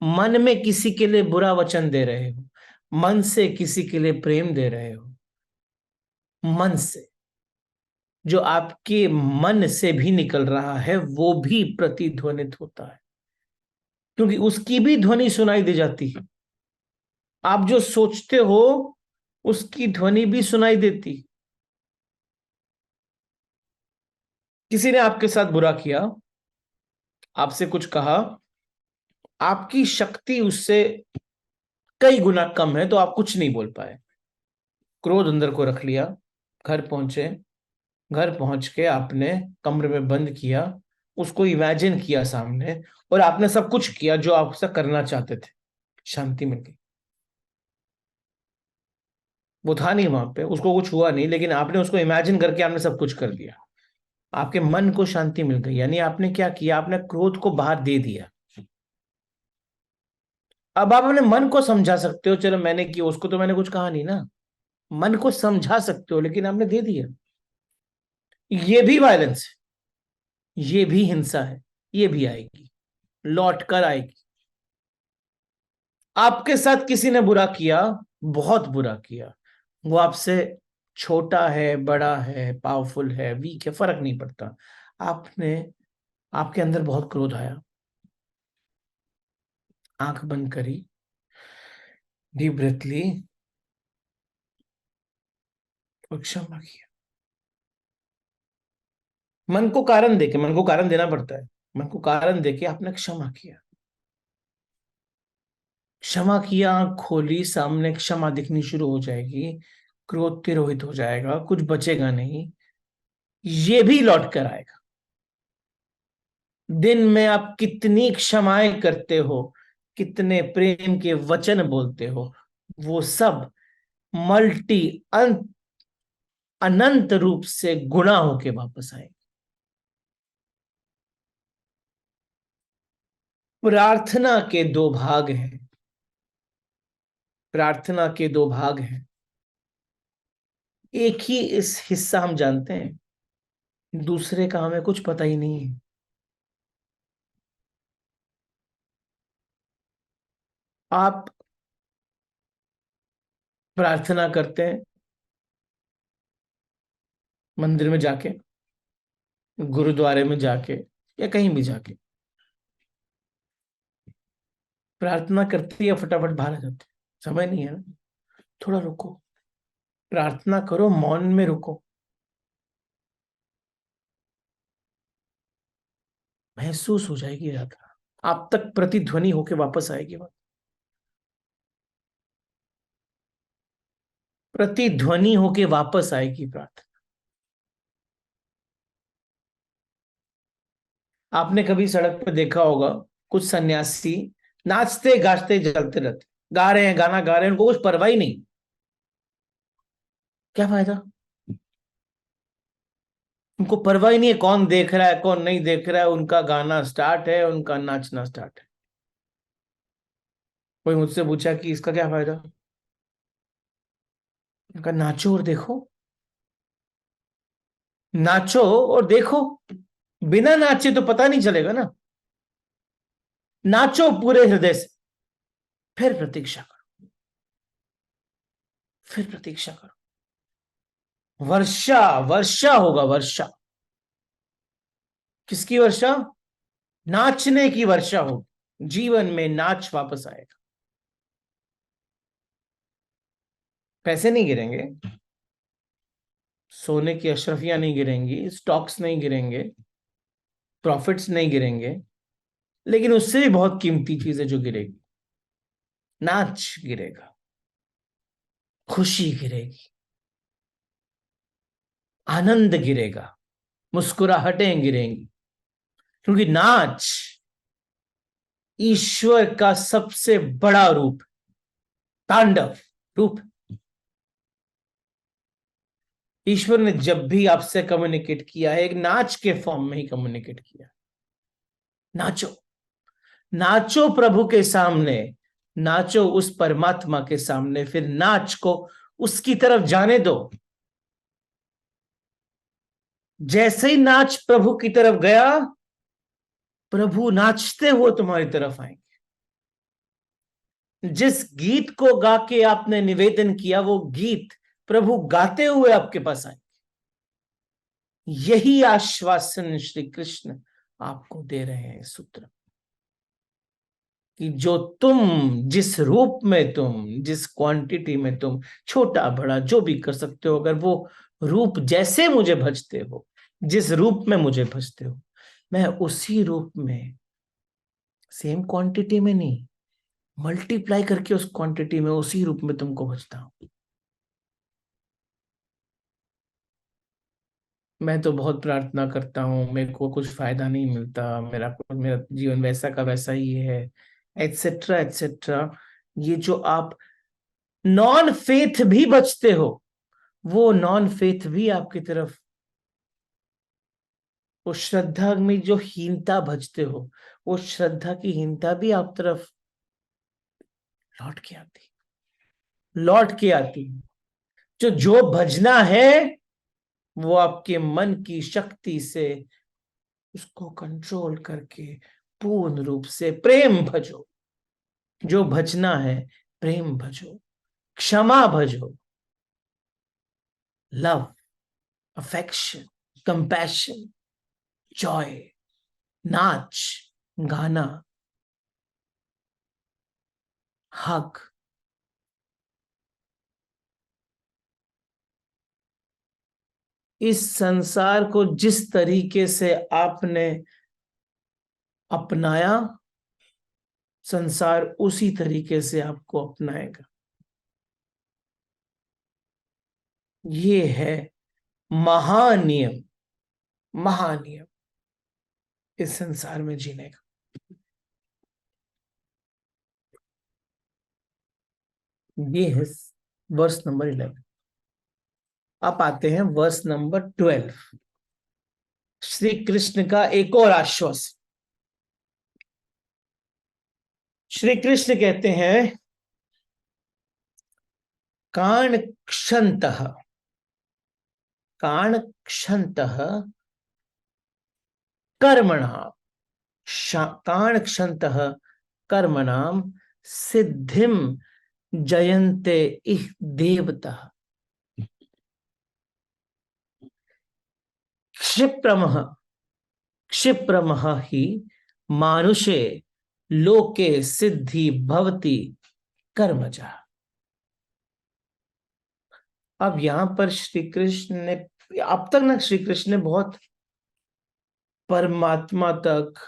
मन में किसी के लिए बुरा वचन दे रहे हो, मन से किसी के लिए प्रेम दे रहे हो, मन से जो आपके मन से भी निकल रहा है वो भी प्रतिध्वनित होता है, क्योंकि उसकी भी ध्वनि सुनाई दे जाती है। आप जो सोचते हो उसकी ध्वनि भी सुनाई देती। किसी ने आपके साथ बुरा किया, आपसे कुछ कहा, आपकी शक्ति उससे कई गुना कम है तो आप कुछ नहीं बोल पाए, क्रोध अंदर को रख लिया, घर पहुंचे, घर पहुंच के आपने कमरे में बंद किया, उसको इमेजिन किया सामने, और आपने सब कुछ किया जो आपसे करना चाहते थे, शांति मिल गई। वो था नहीं वहां पे, उसको कुछ हुआ नहीं, लेकिन आपने उसको इमेजिन करके आपने सब कुछ कर दिया, आपके मन को शांति मिल गई। यानी आपने क्या किया, आपने क्रोध को बाहर दे दिया। अब आप अपने मन को समझा सकते हो, चलो मैंने किया, उसको तो मैंने कुछ कहा नहीं ना, मन को समझा सकते हो, लेकिन आपने दे दिया। ये भी वायलेंस है, ये भी हिंसा है, ये भी आएगी, लौट कर आएगी। आपके साथ किसी ने बुरा किया, बहुत बुरा किया, वो आपसे छोटा है, बड़ा है, पावरफुल है, वीक है, फर्क नहीं पड़ता, आपने, आपके अंदर बहुत क्रोध आया, आंख बंद करी, डीप ब्रेथ ली और क्षमा किया। मन को कारण देके, मन को कारण देना पड़ता है, मन को कारण देके आपने क्षमा किया। क्षमा किया, आंख खोली, सामने क्षमा दिखनी शुरू हो जाएगी, क्रोध तिरोहित हो जाएगा, कुछ बचेगा नहीं, ये भी लौट कर आएगा। दिन में आप कितनी क्षमाएं करते हो, कितने प्रेम के वचन बोलते हो, वो सब मल्टी अनंत रूप से गुणा होके वापस आए। प्रार्थना के दो भाग हैं। प्रार्थना के दो भाग हैं। एक ही इस हिस्सा हम जानते हैं, दूसरे का हमें कुछ पता ही नहीं है। आप प्रार्थना करते हैं मंदिर में जाके, गुरुद्वारे में जाके, या कहीं भी जाके। प्रार्थना करते ही फटाफट बाहर आ जाते, समय नहीं है ना। थोड़ा रुको, प्रार्थना करो, मौन में रुको, महसूस हो जाएगी यात्रा, आप तक प्रतिध्वनि होके वापस आएगी बात। प्रतिध्वनि होके वापस आएगी प्रार्थना। आपने कभी सड़क पे देखा होगा, कुछ सन्यासी नाचते गाते चलते रहते, गा रहे हैं, गाना गा रहे हैं, उनको कुछ परवाह ही नहीं। क्या फायदा? उनको परवाह ही नहीं है कौन देख रहा है कौन नहीं देख रहा है, उनका गाना स्टार्ट है, उनका नाचना स्टार्ट है। कोई मुझसे पूछा कि इसका क्या फायदा, उनका नाचो और देखो, नाचो और देखो, बिना नाचे तो पता नहीं चलेगा ना। नाचो पूरे हृदय से, फिर प्रतीक्षा करो, फिर प्रतीक्षा करो। वर्षा, वर्षा होगा, वर्षा। किसकी वर्षा? नाचने की वर्षा होगी, जीवन में नाच वापस आएगा। पैसे नहीं गिरेंगे, सोने की अशरफियां नहीं गिरेंगी, स्टॉक्स नहीं गिरेंगे, प्रॉफिट्स नहीं गिरेंगे, लेकिन उससे भी बहुत कीमती चीज है जो गिरेगी। नाच गिरेगा, खुशी गिरेगी, आनंद गिरेगा, मुस्कुराहटें गिरेंगी। क्योंकि नाच ईश्वर का सबसे बड़ा रूप, तांडव रूप। ईश्वर ने जब भी आपसे कम्युनिकेट किया है, एक नाच के फॉर्म में ही कम्युनिकेट किया। नाचो, नाचो प्रभु के सामने, नाचो उस परमात्मा के सामने, फिर नाच को उसकी तरफ जाने दो। जैसे ही नाच प्रभु की तरफ गया, प्रभु नाचते हुए तुम्हारी तरफ आएंगे। जिस गीत को गा के आपने निवेदन किया, वो गीत प्रभु गाते हुए आपके पास आए। यही आश्वासन श्री कृष्ण आपको दे रहे हैं सूत्र, कि जो तुम, जिस रूप में तुम, जिस क्वांटिटी में तुम छोटा बड़ा जो भी कर सकते हो, अगर वो रूप जैसे मुझे भजते हो, जिस रूप में मुझे भजते हो, मैं उसी रूप में, सेम क्वांटिटी में नहीं, मल्टीप्लाई करके उस क्वांटिटी में, उसी रूप में तुमको भजता हूं। मैं तो बहुत प्रार्थना करता हूँ, मेरे को कुछ फायदा नहीं मिलता, मेरा जीवन वैसा का वैसा ही है, एटसेट्रा एटसेट्रा। ये जो आप नॉन फेथ भी बचते हो, वो नॉन फेथ भी आपकी तरफ, वो श्रद्धा में जो हीनता भजते हो, वो श्रद्धा की हीनता भी आप तरफ लौट के आती, लौट के आती। जो जो भजना है, वो आपके मन की शक्ति से उसको कंट्रोल करके पूर्ण रूप से प्रेम भजो। जो भजना है, प्रेम भजो, क्षमा भजो, लव, अफेक्शन, कंपैशन, जॉय, नाच, गाना, हक। इस संसार को जिस तरीके से आपने अपनाया, संसार उसी तरीके से आपको अपनाएगा। ये है महानियम, महानियम इस संसार में जीने का। ये है वर्स नंबर 11। अब आते हैं वर्स नंबर 12। श्री कृष्ण का एक और आश्वासन। श्री कृष्ण कहते हैं, काण क्षन्तः, काण क्षन्तः कर्मणा, काण क्षन्तः कर्मणाम सिद्धिम जयन्ते इह देवता। क्षिप्रमः, क्षिप्रमः ही मानुषे लोके सिद्धि भवति कर्मजा। अब यहां पर श्री कृष्ण ने, अब तक ना श्री कृष्ण ने बहुत परमात्मा तक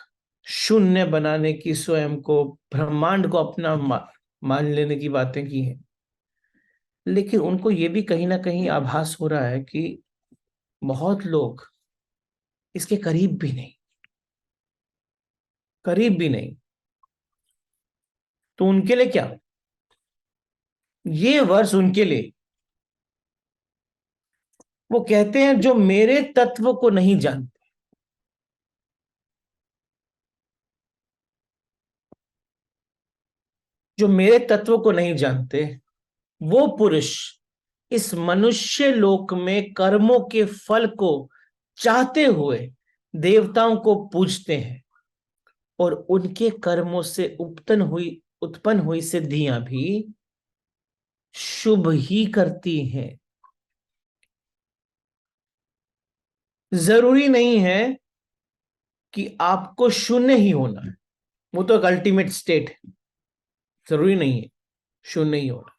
शून्य बनाने की, स्वयं को, ब्रह्मांड को अपना मान लेने की बातें की हैं, लेकिन उनको ये भी कहीं ना कहीं आभास हो रहा है कि बहुत लोग इसके करीब भी नहीं, करीब भी नहीं। तो उनके लिए क्या, ये वर्ष उनके लिए, वो कहते हैं जो मेरे तत्व को नहीं जानते, जो मेरे तत्व को नहीं जानते, वो पुरुष इस मनुष्य लोक में कर्मों के फल को चाहते हुए देवताओं को पूजते हैं, और उनके कर्मों से उत्पन्न हुई सिद्धियां भी शुभ ही करती हैं। जरूरी नहीं है कि आपको शून्य ही होना है, वो तो एक अल्टीमेट स्टेट है, जरूरी नहीं है शून्य ही होना।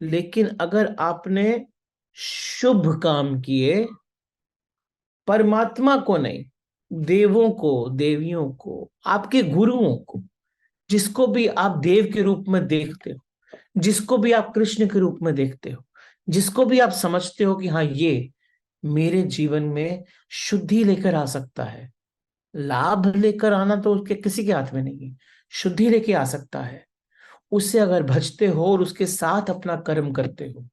लेकिन अगर आपने शुभ काम किए, परमात्मा को नहीं, देवों को, देवियों को, आपके गुरुओं को, जिसको भी आप देव के रूप में देखते हो, जिसको भी आप कृष्ण के रूप में देखते हो, जिसको भी आप समझते हो कि हाँ ये मेरे जीवन में शुद्धि लेकर आ सकता है, लाभ लेकर आना तो उसके किसी के हाथ में नहीं है, शुद्धि लेके आ सकता है, उससे अगर भजते हो और उसके साथ अपना कर्म करते हो,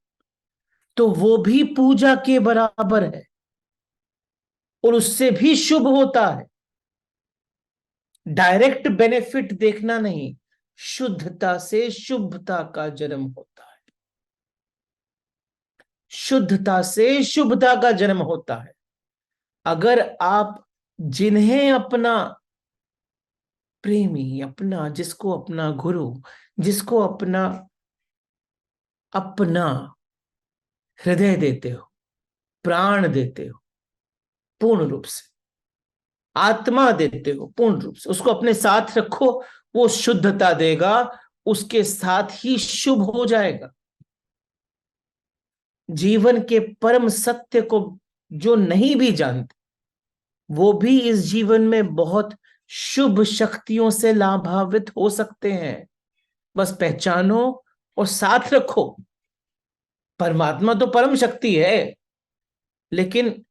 तो वो भी पूजा के बराबर है और उससे भी शुभ होता है। डायरेक्ट बेनिफिट देखना नहीं, शुद्धता से शुभता का जन्म होता है, शुद्धता से शुभता का जन्म होता है। अगर आप जिन्हें अपना प्रेमी, अपना, जिसको अपना गुरु, जिसको अपना अपना हृदय देते हो, प्राण देते हो, पूर्ण रूप से आत्मा देते हो, पूर्ण रूप से उसको अपने साथ रखो, वो शुद्धता देगा, उसके साथ ही शुभ हो जाएगा। जीवन के परम सत्य को जो नहीं भी जानते, वो भी इस जीवन में बहुत शुभ शक्तियों से लाभान्वित हो सकते हैं। बस पहचानो और साथ रखो। परमात्मा तो परम शक्ति है, लेकिन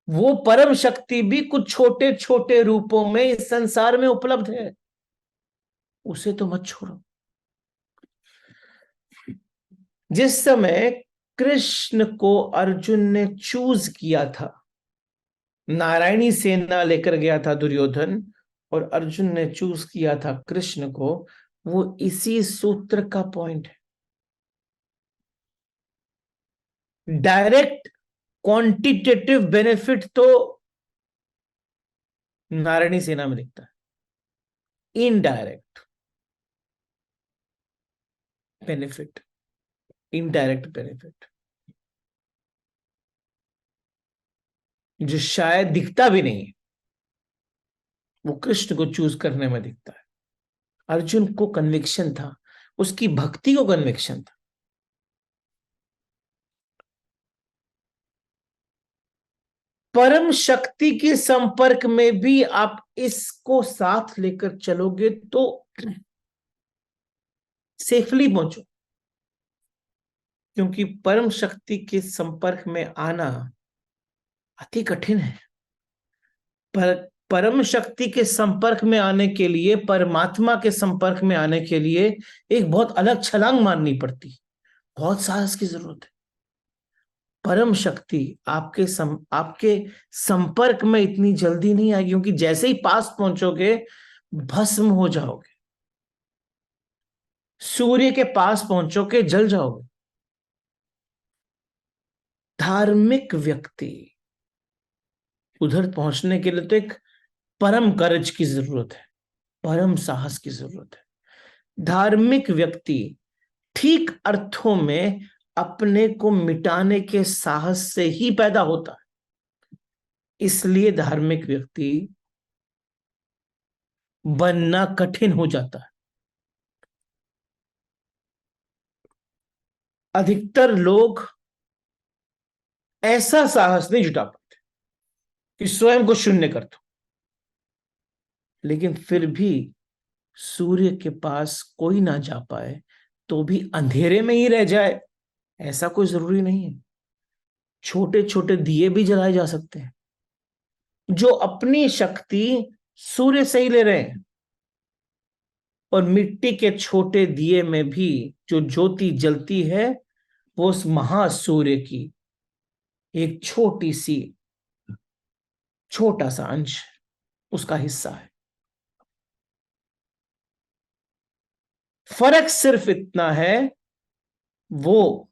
वो परम शक्ति भी कुछ छोटे छोटे रूपों में इस संसार में उपलब्ध है, उसे तो मत छोड़ो। जिस समय कृष्ण को अर्जुन ने चूज किया था, नारायणी सेना लेकर गया था दुर्योधन, और अर्जुन ने चूज किया था कृष्ण को, वो इसी सूत्र का पॉइंट है। डायरेक्ट क्वांटिटेटिव बेनिफिट तो नारायणी सेना में दिखता है, इनडायरेक्ट बेनिफिट, इनडायरेक्ट बेनिफिट जो शायद दिखता भी नहीं है, वो कृष्ण को चूज करने में दिखता है। अर्जुन को कन्विक्शन था, उसकी भक्ति को कन्विक्शन था। परम शक्ति के संपर्क में भी आप इसको साथ लेकर चलोगे तो सेफली पहुंचो, क्योंकि परम शक्ति के संपर्क में आना अति कठिन है, पर परम शक्ति के संपर्क में आने के लिए, परमात्मा के संपर्क में आने के लिए एक बहुत अलग छलांग मारनी पड़ती, बहुत साहस की जरूरत है। परम शक्ति आपके संपर्क में इतनी जल्दी नहीं आएगी, क्योंकि जैसे ही पास पहुंचोगे भस्म हो जाओगे। सूर्य के पास पहुंचोगे जल जाओगे। धार्मिक व्यक्ति उधर पहुंचने के लिए तो एक परम करेज की जरूरत है, परम साहस की जरूरत है। धार्मिक व्यक्ति ठीक अर्थों में अपने को मिटाने के साहस से ही पैदा होता है। इसलिए धार्मिक व्यक्ति बनना कठिन हो जाता है। अधिकतर लोग ऐसा साहस नहीं जुटा पाते कि स्वयं को शून्य कर दो, लेकिन फिर भी सूर्य के पास कोई ना जा पाए तो भी अंधेरे में ही रह जाए, ऐसा कोई जरूरी नहीं है। छोटे छोटे दिए भी जलाए जा सकते हैं, जो अपनी शक्ति सूर्य से ही ले रहे हैं। और मिट्टी के छोटे दिए में भी जो ज्योति जलती है, वो उस महासूर्य की एक छोटा सा अंश, उसका हिस्सा है। फर्क सिर्फ इतना है, वो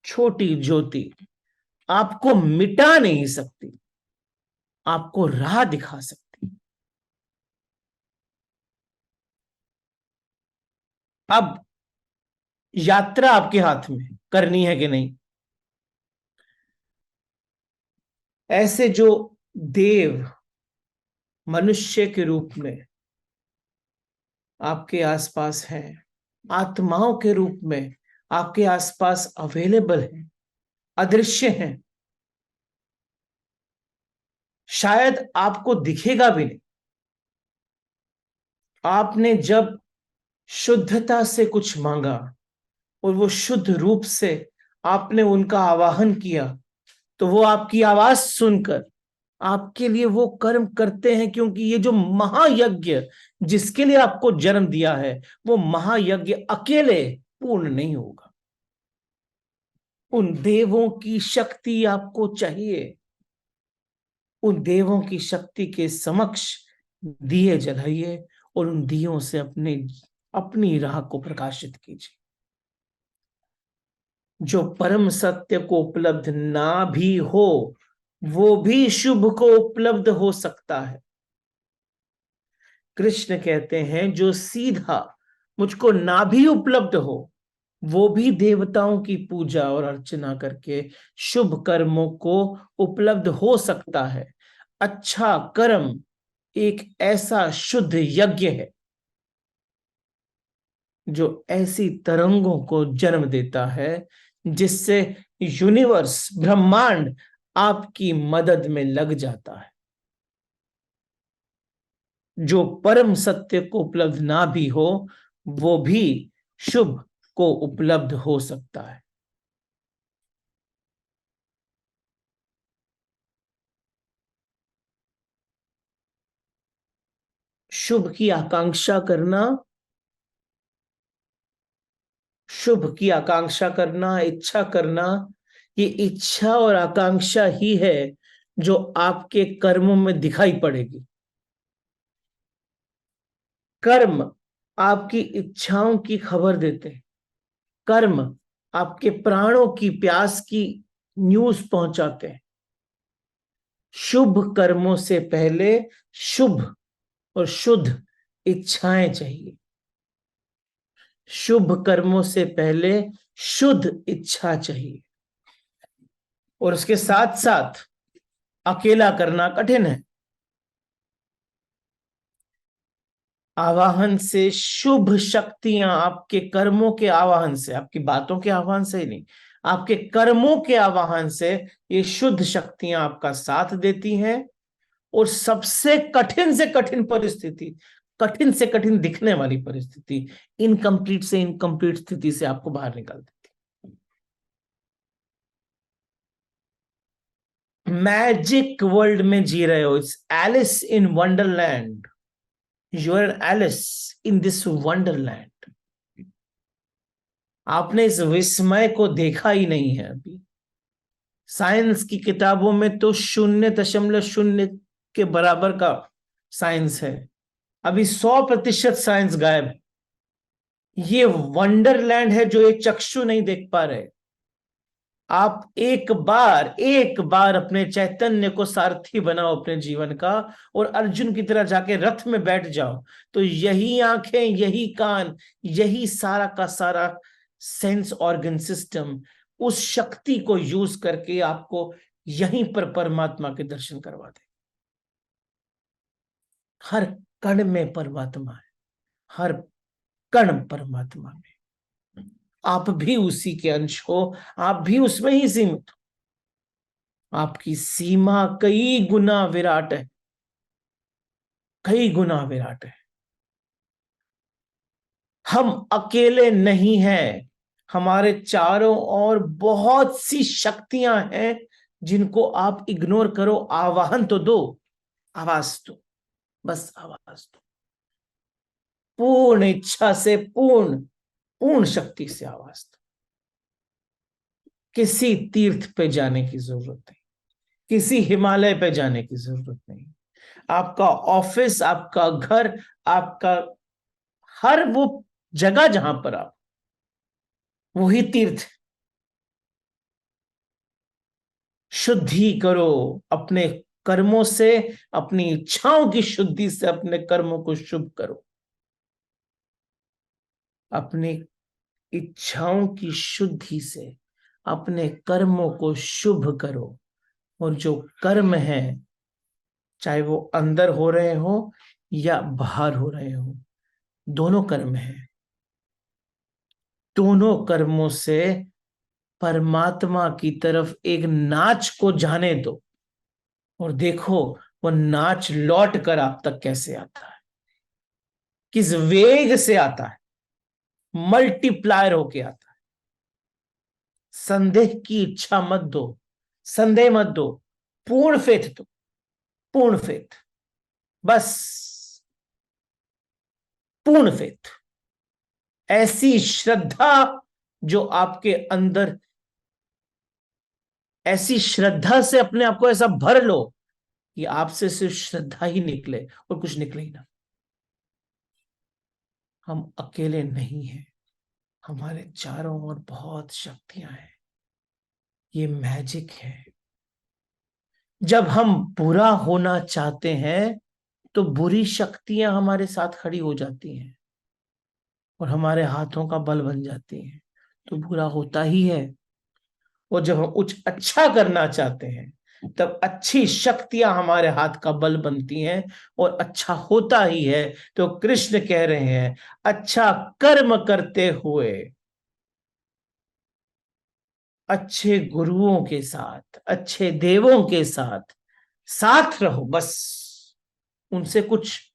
छोटी ज्योति आपको मिटा नहीं सकती, आपको राह दिखा सकती। अब यात्रा आपके हाथ में करनी है कि नहीं। ऐसे जो देव मनुष्य के रूप में आपके आसपास हैं, आत्माओं के रूप में आपके आसपास अवेलेबल हैं, अदृश्य हैं, शायद आपको दिखेगा भी नहीं। आपने जब शुद्धता से कुछ मांगा और वो शुद्ध रूप से आपने उनका आवाहन किया, तो वो आपकी आवाज सुनकर आपके लिए वो कर्म करते हैं, क्योंकि ये जो महायज्ञ जिसके लिए आपको जन्म दिया है, वो महायज्ञ अकेले पूर्ण नहीं होगा। उन देवों की शक्ति आपको चाहिए। उन देवों की शक्ति के समक्ष दिए जलाइए और उन दियों से अपनी राह को प्रकाशित कीजिए। जो परम सत्य को उपलब्ध ना भी हो, वो भी शुभ को उपलब्ध हो सकता है। कृष्ण कहते हैं, जो सीधा मुझको ना भी उपलब्ध हो, वो भी देवताओं की पूजा और अर्चना करके शुभ कर्मों को उपलब्ध हो सकता है। अच्छा कर्म एक ऐसा शुद्ध यज्ञ है जो ऐसी तरंगों को जन्म देता है, जिससे यूनिवर्स, ब्रह्मांड आपकी मदद में लग जाता है। जो परम सत्य को उपलब्ध ना भी हो, वो भी शुभ को उपलब्ध हो सकता है। शुभ की आकांक्षा करना, शुभ की आकांक्षा करना, इच्छा करना, ये इच्छा और आकांक्षा ही है जो आपके कर्मों में दिखाई पड़ेगी। कर्म आपकी इच्छाओं की खबर देते हैं। कर्म आपके प्राणों की प्यास की न्यूज पहुंचाते हैं। शुभ कर्मों से पहले शुभ और शुद्ध इच्छाएं चाहिए। शुभ कर्मों से पहले शुद्ध इच्छा चाहिए। और उसके साथ साथ अकेला करना कठिन है। आवाहन से शुभ शक्तियां, आपके कर्मों के आवाहन से, आपकी बातों के आवाहन से ही नहीं, आपके कर्मों के आवाहन से ये शुद्ध शक्तियां आपका साथ देती हैं। और सबसे कठिन से कठिन परिस्थिति, कठिन से कठिन दिखने वाली परिस्थिति, इनकम्प्लीट से इनकम्प्लीट स्थिति से आपको बाहर निकाल देती। मैजिक वर्ल्ड में जी रहे हो। It's Alice in Wonderland. You are Alice in this Wonderland. आपने इस विस्मय को देखा ही नहीं है अभी। साइंस की किताबों में तो 0.0 के बराबर का साइंस है। अभी 100% साइंस गायब है। ये वंडरलैंड है जो ये चक्षु नहीं देख पा रहे। आप एक बार अपने चैतन्य को सारथी बनाओ अपने जीवन का, और अर्जुन की तरह जाके रथ में बैठ जाओ। तो यही आंखें, यही कान, यही सारा का सारा सेंस ऑर्गन सिस्टम उस शक्ति को यूज करके आपको यहीं पर परमात्मा के दर्शन करवा दे। हर कण में परमात्मा है, हर कण परमात्मा में। आप भी उसी के अंश हो, आप भी उसमें ही सीमित हो। आपकी सीमा कई गुना विराट है, कई गुना विराट है। हम अकेले नहीं हैं। हमारे चारों ओर बहुत सी शक्तियां हैं जिनको आप इग्नोर करो। आवाहन तो दो, आवाज दो, बस आवाज दो। पूर्ण इच्छा से, पूर्ण पूर्ण शक्ति से आवाज दो। किसी तीर्थ पे जाने की जरूरत नहीं, किसी हिमालय पे जाने की जरूरत नहीं। आपका ऑफिस, आपका घर, आपका हर वो जगह जहां पर आप, वही तीर्थ। शुद्धि करो अपने कर्मों से, अपनी इच्छाओं की शुद्धि से अपने कर्मों को शुभ करो। अपनी इच्छाओं की शुद्धि से अपने कर्मों को शुभ करो। और जो कर्म है, चाहे वो अंदर हो रहे हो या बाहर हो रहे हो, दोनों कर्म है। दोनों कर्मों से परमात्मा की तरफ एक नाच को जाने दो, और देखो वो नाच लौट कर आप तक कैसे आता है, किस वेग से आता है, मल्टीप्लायर होके आता है। संदेह की इच्छा मत दो, संदेह मत दो, पूर्ण फेथ दो, पूर्ण फेथ, बस पूर्ण फेथ। ऐसी श्रद्धा जो आपके अंदर, ऐसी श्रद्धा से अपने आप को ऐसा भर लो कि आपसे सिर्फ श्रद्धा ही निकले और कुछ निकले ही ना। हम अकेले नहीं हैं, हमारे चारों ओर बहुत शक्तियां हैं। ये मैजिक है। जब हम बुरा होना चाहते हैं तो बुरी शक्तियां हमारे साथ खड़ी हो जाती हैं और हमारे हाथों का बल बन जाती हैं, तो बुरा होता ही है। और जब हम कुछ अच्छा करना चाहते हैं तब अच्छी शक्तियां हमारे हाथ का बल बनती हैं और अच्छा होता ही है। तो कृष्ण कह रहे हैं, अच्छा कर्म करते हुए अच्छे गुरुओं के साथ, अच्छे देवों के साथ साथ रहो, बस। उनसे कुछ,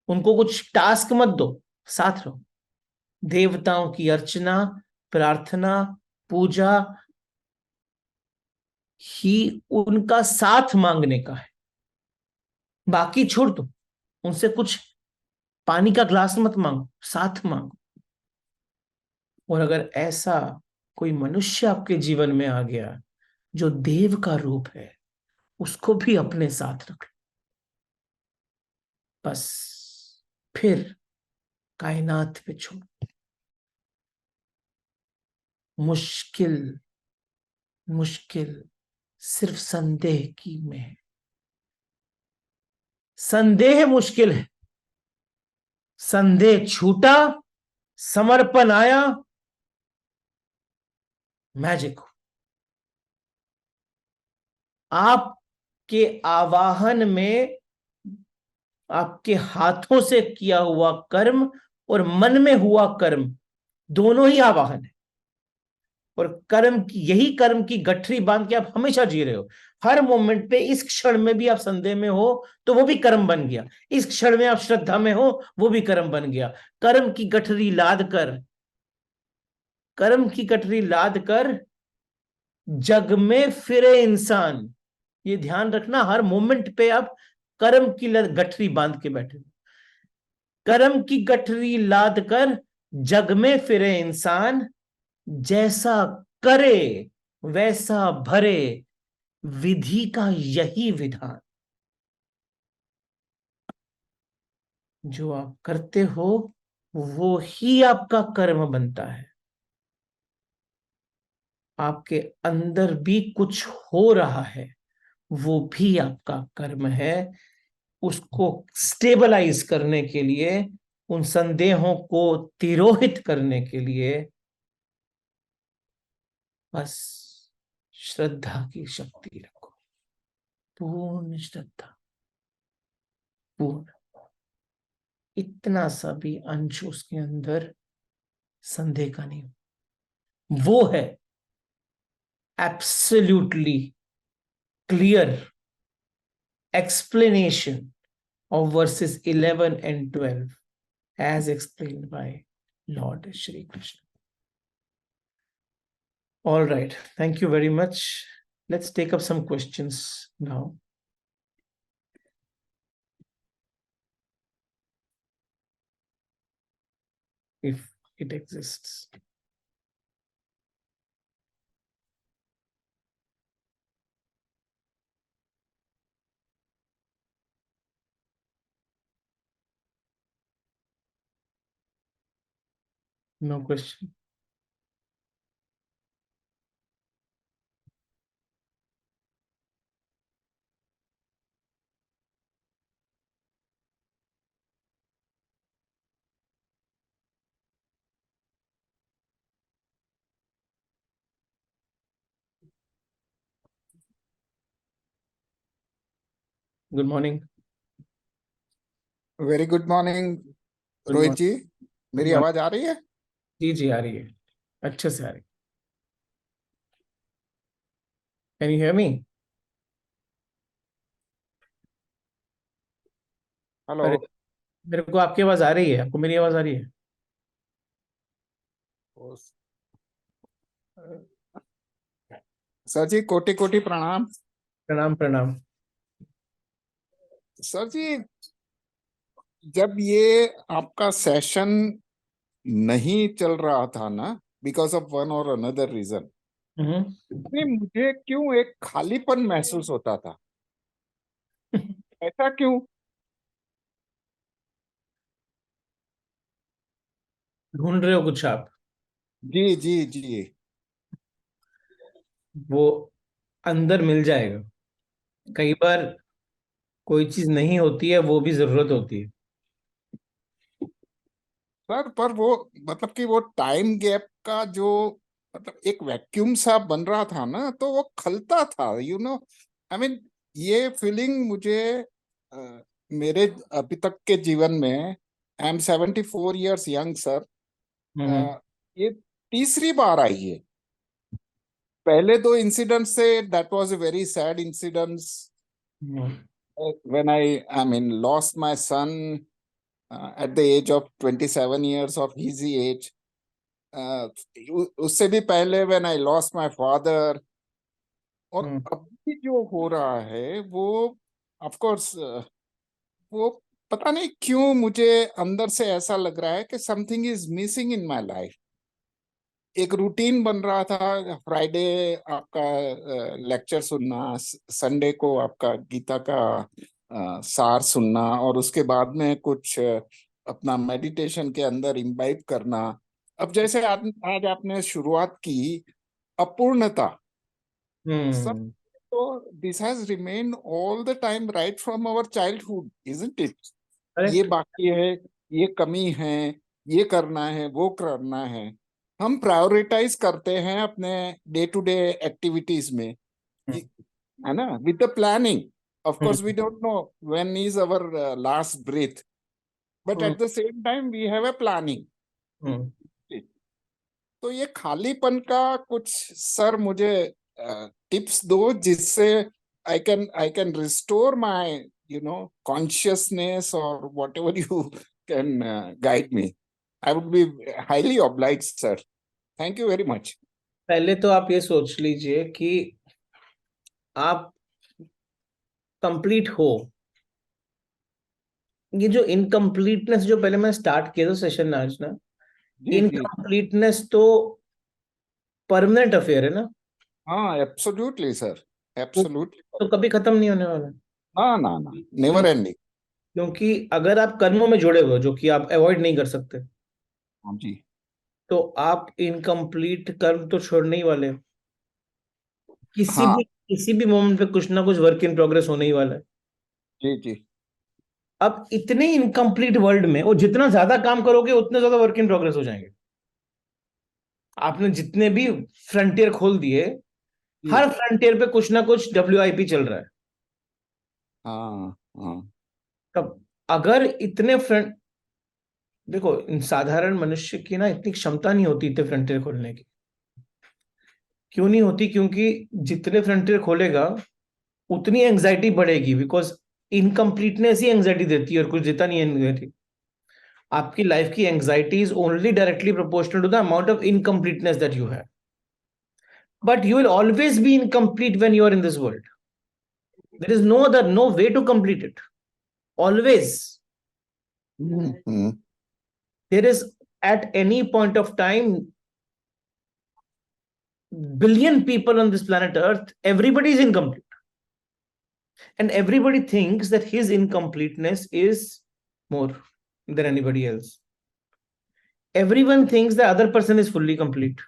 उनको कुछ टास्क मत दो, साथ रहो। देवताओं की अर्चना, प्रार्थना, पूजा ही उनका साथ मांगने का है। बाकी छोड़ दो, उनसे कुछ पानी का ग्लास मत मांगो, साथ मांगो। और अगर ऐसा कोई मनुष्य आपके जीवन में आ गया जो देव का रूप है, उसको भी अपने साथ रख लो, बस। फिर कायनात पे छोड़ो। मुश्किल, मुश्किल सिर्फ संदेह की में है। संदेह मुश्किल है, संदेह छूटा, समर्पण आया, मैजिक हो। आपके आवाहन में आपके हाथों से किया हुआ कर्म और मन में हुआ कर्म, दोनों ही आवाहन है। और कर्म की, यही कर्म की गठरी बांध के आप हमेशा जी रहे हो। हर मोमेंट पे, इस क्षण में भी आप संदेह में हो तो वो भी कर्म बन गया, इस क्षण में आप श्रद्धा में हो वो भी कर्म बन गया। कर्म की गठरी लाद कर, कर्म की गठरी लाद कर जग में फिरे इंसान, ये ध्यान रखना, हर मोमेंट पे आप कर्म की गठरी बांध के बैठे हो। कर्म की गठरी लाद कर जग में फिरे इंसान, जैसा करे वैसा भरे, विधि का यही विधान। जो आप करते हो वो ही आपका कर्म बनता है। आपके अंदर भी कुछ हो रहा है, वो भी आपका कर्म है। उसको स्टेबलाइज करने के लिए, उन संदेहों को तिरोहित करने के लिए बस श्रद्धा की शक्ति रखो, पूर्ण श्रद्धा, पूर्ण। इतना सा भी अंश उसके अंदर संदेह का नहीं, वो है absolutely clear explanation of verses 11 and 12 as explained by Lord Shri Krishna. All right, thank you very much. Let's take up some questions now. If it exists. No question. Good morning. Very good morning Good Rohit morning. Ji, Good मेरी morning. आवाज आ रही है? जी जी आ रही है, अच्छे से आ रही है। Can you hear me? Hello अरे मेरे को आपकी आवाज आ रही है, आपको मेरी आवाज आ रही है? सर जी, कोटि कोटि प्रणाम। प्रणाम प्रणाम। सर जी, जब ये आपका सेशन नहीं चल रहा था ना, बिकॉज ऑफ वन और अनदर रीजन, मुझे क्यों एक खालीपन महसूस होता था। ऐसा क्यों? ढूंढ रहे हो कुछ आप? जी जी जी। वो अंदर मिल जाएगा। कई बार कोई चीज नहीं होती है, वो भी जरूरत होती है। सर पर वो मतलब कि वो टाइम गैप का जो मतलब एक वैक्यूम सा बन रहा था ना, तो वो खलता था, आई मीन ये फीलिंग मुझे मेरे अभी तक के जीवन में, I am 74 years young sir, hmm. ये तीसरी बार आई है। पहले दो इंसिडेंट से, that was a very sad incidents hmm. When I mean lost my son at the age of 27 years of his age. उससे भी पहले when I lost my father. और हम्म। अभी जो हो रहा है वो ऑफ कोर्स वो पता नहीं क्यों मुझे अंदर से ऐसा लग रहा है कि something is missing in my life. एक रूटीन बन रहा था, फ्राइडे आपका लेक्चर सुनना, संडे को आपका गीता का सार सुनना, और उसके बाद में कुछ अपना मेडिटेशन के अंदर इम्बाइब करना। अब जैसे आज आपने शुरुआत की अपूर्णता, सब, हम्म। तो this has remained all the time right from our childhood, isn't it? ये करेक्ट। बाकी है, ये कमी है, ये करना है, वो करना है। हम प्रायोरिटाइज करते हैं अपने डे टू डे एक्टिविटीज में, हम्म। है ना, with the planning. Of course we hmm. Don't know when is our last breath, but hmm. At the same time we have a planning. Hmm. तो ये खालीपन का कुछ सर मुझे टिप्स दो, जिससे I can restore my consciousness, और whatever you can guide me. I would be highly obliged sir. Thank you very much. पहले तो आप ये सोच लीजिए कि आप कंप्लीट हो, ये जो इनकम्प्लीटनेस जो पहले मैं स्टार्ट किया था सेशन आज ना, जी जी। इनकम्प्लीटनेस तो परमानेंट अफेयर है ना, हाँ, एब्सोल्युटली सर, वो एब्सोल्युटली। तो कभी खत्म नहीं होने वाला। ना ना ना, क्यों? Never ending. क्योंकि अगर आप कर्मों में जुड़े हुए हो, जो कि आप अवॉइड नहीं कर सकते, हाँ जी। तो आप इनकम्प्लीट कर्म तो छोड़ने ही वाले हो। हाँ किसी भी मोमेंट पे कुछ ना कुछ वर्क इन प्रोग्रेस होने ही वाला है। जी जी। अब इतने इनकम्प्लीट वर्ल्ड में, और जितना ज्यादा काम करोगे उतने ज्यादा वर्क इन प्रोग्रेस हो जाएंगे। आपने जितने भी फ्रंटियर खोल दिए, जी। हर फ्रंटियर पे कुछ ना कुछ WIP चल रहा है। हाँ हाँ। तब अगर इतने फ्रंट, देखो इन साधारण मनुष्य की ना इतनी क्षमता नहीं होती इतने फ्रंटियर खोलने की। क्यों नहीं होती? क्योंकि जितने फ्रंटियर खोलेगा उतनी एंजाइटी बढ़ेगी, बिकॉज इनकम्प्लीटनेस ही एंजाइटी देती है, और कुछ देता नहीं है एंजाइटी। आपकी लाइफ की anxiety is only directly proportional to the amount of incompleteness that you have, but you will always be incomplete when you are in this world. There is no way to complete it. Always. Hmm. There is, at any point of time, billion people on this planet Earth, everybody is incomplete. And everybody thinks that his incompleteness is more than anybody else. Everyone thinks the other person is fully complete.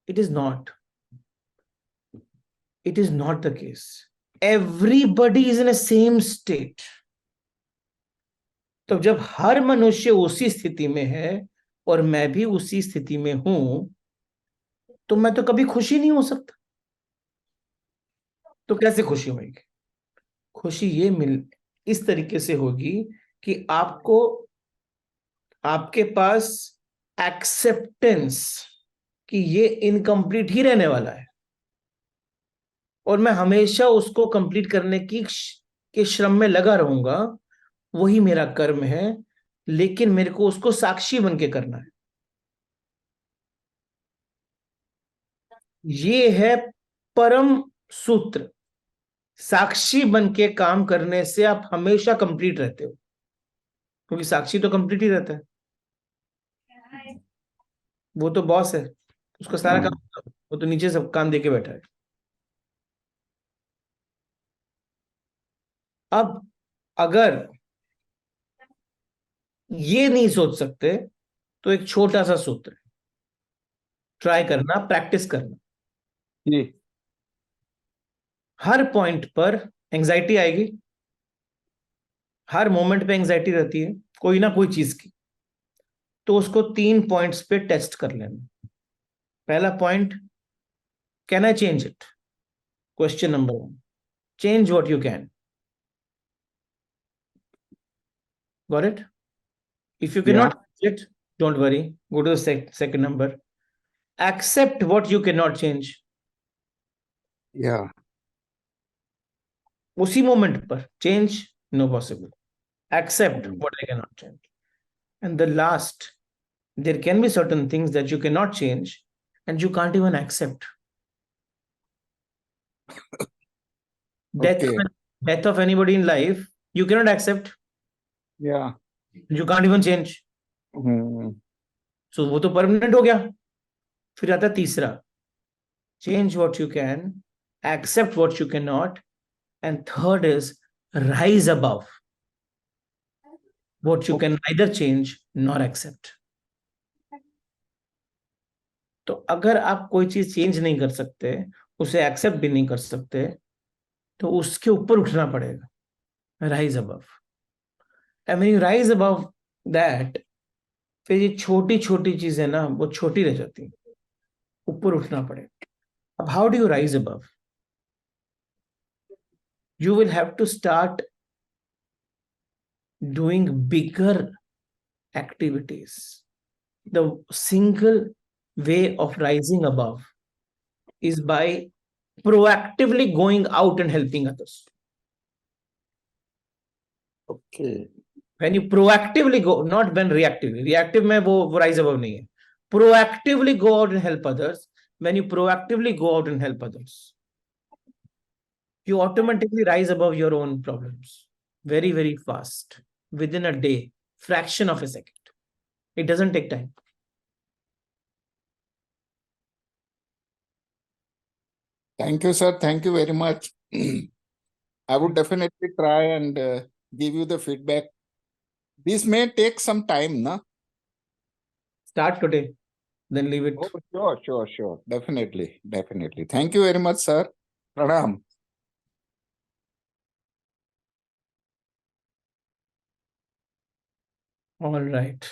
It is not. It is not the case. Everybody is in a same state. तो जब हर मनुष्य उसी स्थिति में है, और मैं भी उसी स्थिति में हूं, तो मैं तो कभी खुशी नहीं हो सकता। तो कैसे खुशी होगी? खुशी ये मिल इस तरीके से होगी कि आपको, आपके पास एक्सेप्टेंस कि ये इनकम्प्लीट ही रहने वाला है, और मैं हमेशा उसको कंप्लीट करने की के श्रम में लगा रहूंगा, वही मेरा कर्म है। लेकिन मेरे को उसको साक्षी बन के करना है। ये है परम सूत्र। साक्षी बन के काम करने से आप हमेशा कंप्लीट रहते हो, क्योंकि साक्षी तो कंप्लीट ही रहता है। वो तो बॉस है, उसका सारा हाँ। काम, वो तो नीचे सब काम देके बैठा है। अब अगर ये नहीं सोच सकते, तो एक छोटा सा सूत्र है, ट्राई करना, प्रैक्टिस करना। जी। हर पॉइंट पर एंजाइटी आएगी, हर मोमेंट पे एंजाइटी रहती है कोई ना कोई चीज की। तो उसको 3 पॉइंट्स पे टेस्ट कर लेना। पहला point, can I change it? Question number 1, change what you can. Got it? If you can या not change it, don't worry, go to the second number, accept what you can not change. Yeah. उसी मोमेंट पर change no possible, accept what I cannot change. And the last, there can be certain things that you cannot change and you can't even accept. Death, okay. death of anybody in life, you cannot accept, या। you can't even change. So वो तो परमानेंट हो गया। फिर आता है तीसरा, change what you can, accept what you cannot, and third is rise above what you can neither change nor accept. तो अगर आप कोई चीज चेंज नहीं कर सकते, उसे एक्सेप्ट भी नहीं कर सकते, तो उसके ऊपर उठना पड़ेगा, rise above. And when you rise above that, फिर ये छोटी छोटी चीजें ना वो छोटी रह जाती हैं, ऊपर उठना पड़ेगा। अब how do you rise above? You will have to start doing bigger activities. The single way of rising above is by proactively going out and helping others. Okay. When you proactively go, not when reactively, reactive में वो rise above नहीं है। Proactively go out and help others. When you proactively go out and help others, You automatically rise above your own problems very, very fast within a day, fraction of a second. It doesn't take time. Thank you, sir. Thank you very much. I would definitely try and give you the feedback. This may take some time, na? Start today, then leave it. Oh, sure. Definitely. Thank you very much, sir. Pranam. All right.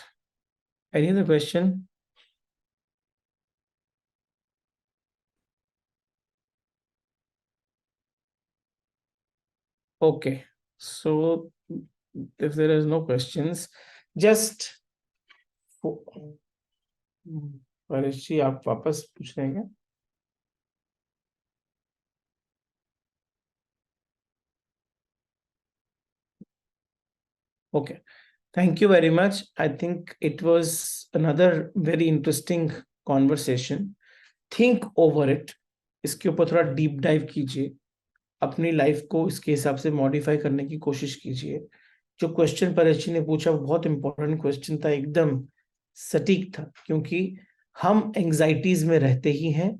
Any other question? Okay. So if there is no questions, just Paresh जी आप वापस पूछ रहे हैं क्या? Okay. Thank you very much. I think it was another very interesting conversation. Think over it. इसके ऊपर थोड़ा डीप डाइव कीजिए, अपनी लाइफ को इसके हिसाब से मॉडिफाई करने की कोशिश कीजिए. जो क्वेश्चन परेश जी ने पूछा वो बहुत इंपॉर्टेंट क्वेश्चन था, एकदम सटीक था, क्योंकि हम एंजाइटीज में रहते ही हैं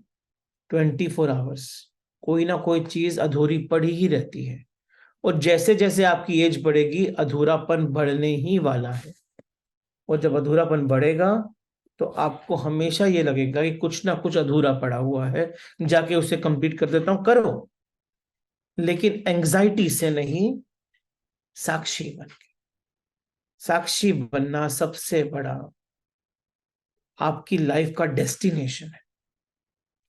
24 आवर्स. कोई ना कोई चीज अधूरी पड़ी ही रहती है, और जैसे जैसे आपकी एज बढ़ेगी अधूरापन बढ़ने ही वाला है. और जब अधूरापन बढ़ेगा तो आपको हमेशा ये लगेगा कि कुछ ना कुछ अधूरा पड़ा हुआ है, जाके उसे कंप्लीट कर देता हूं. करो, लेकिन एंजाइटी से नहीं, साक्षी बन के. साक्षी बनना सबसे बड़ा आपकी लाइफ का डेस्टिनेशन है,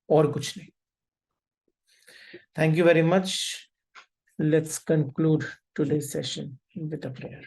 और कुछ नहीं. Thank you very much. Let's conclude today's session with a prayer.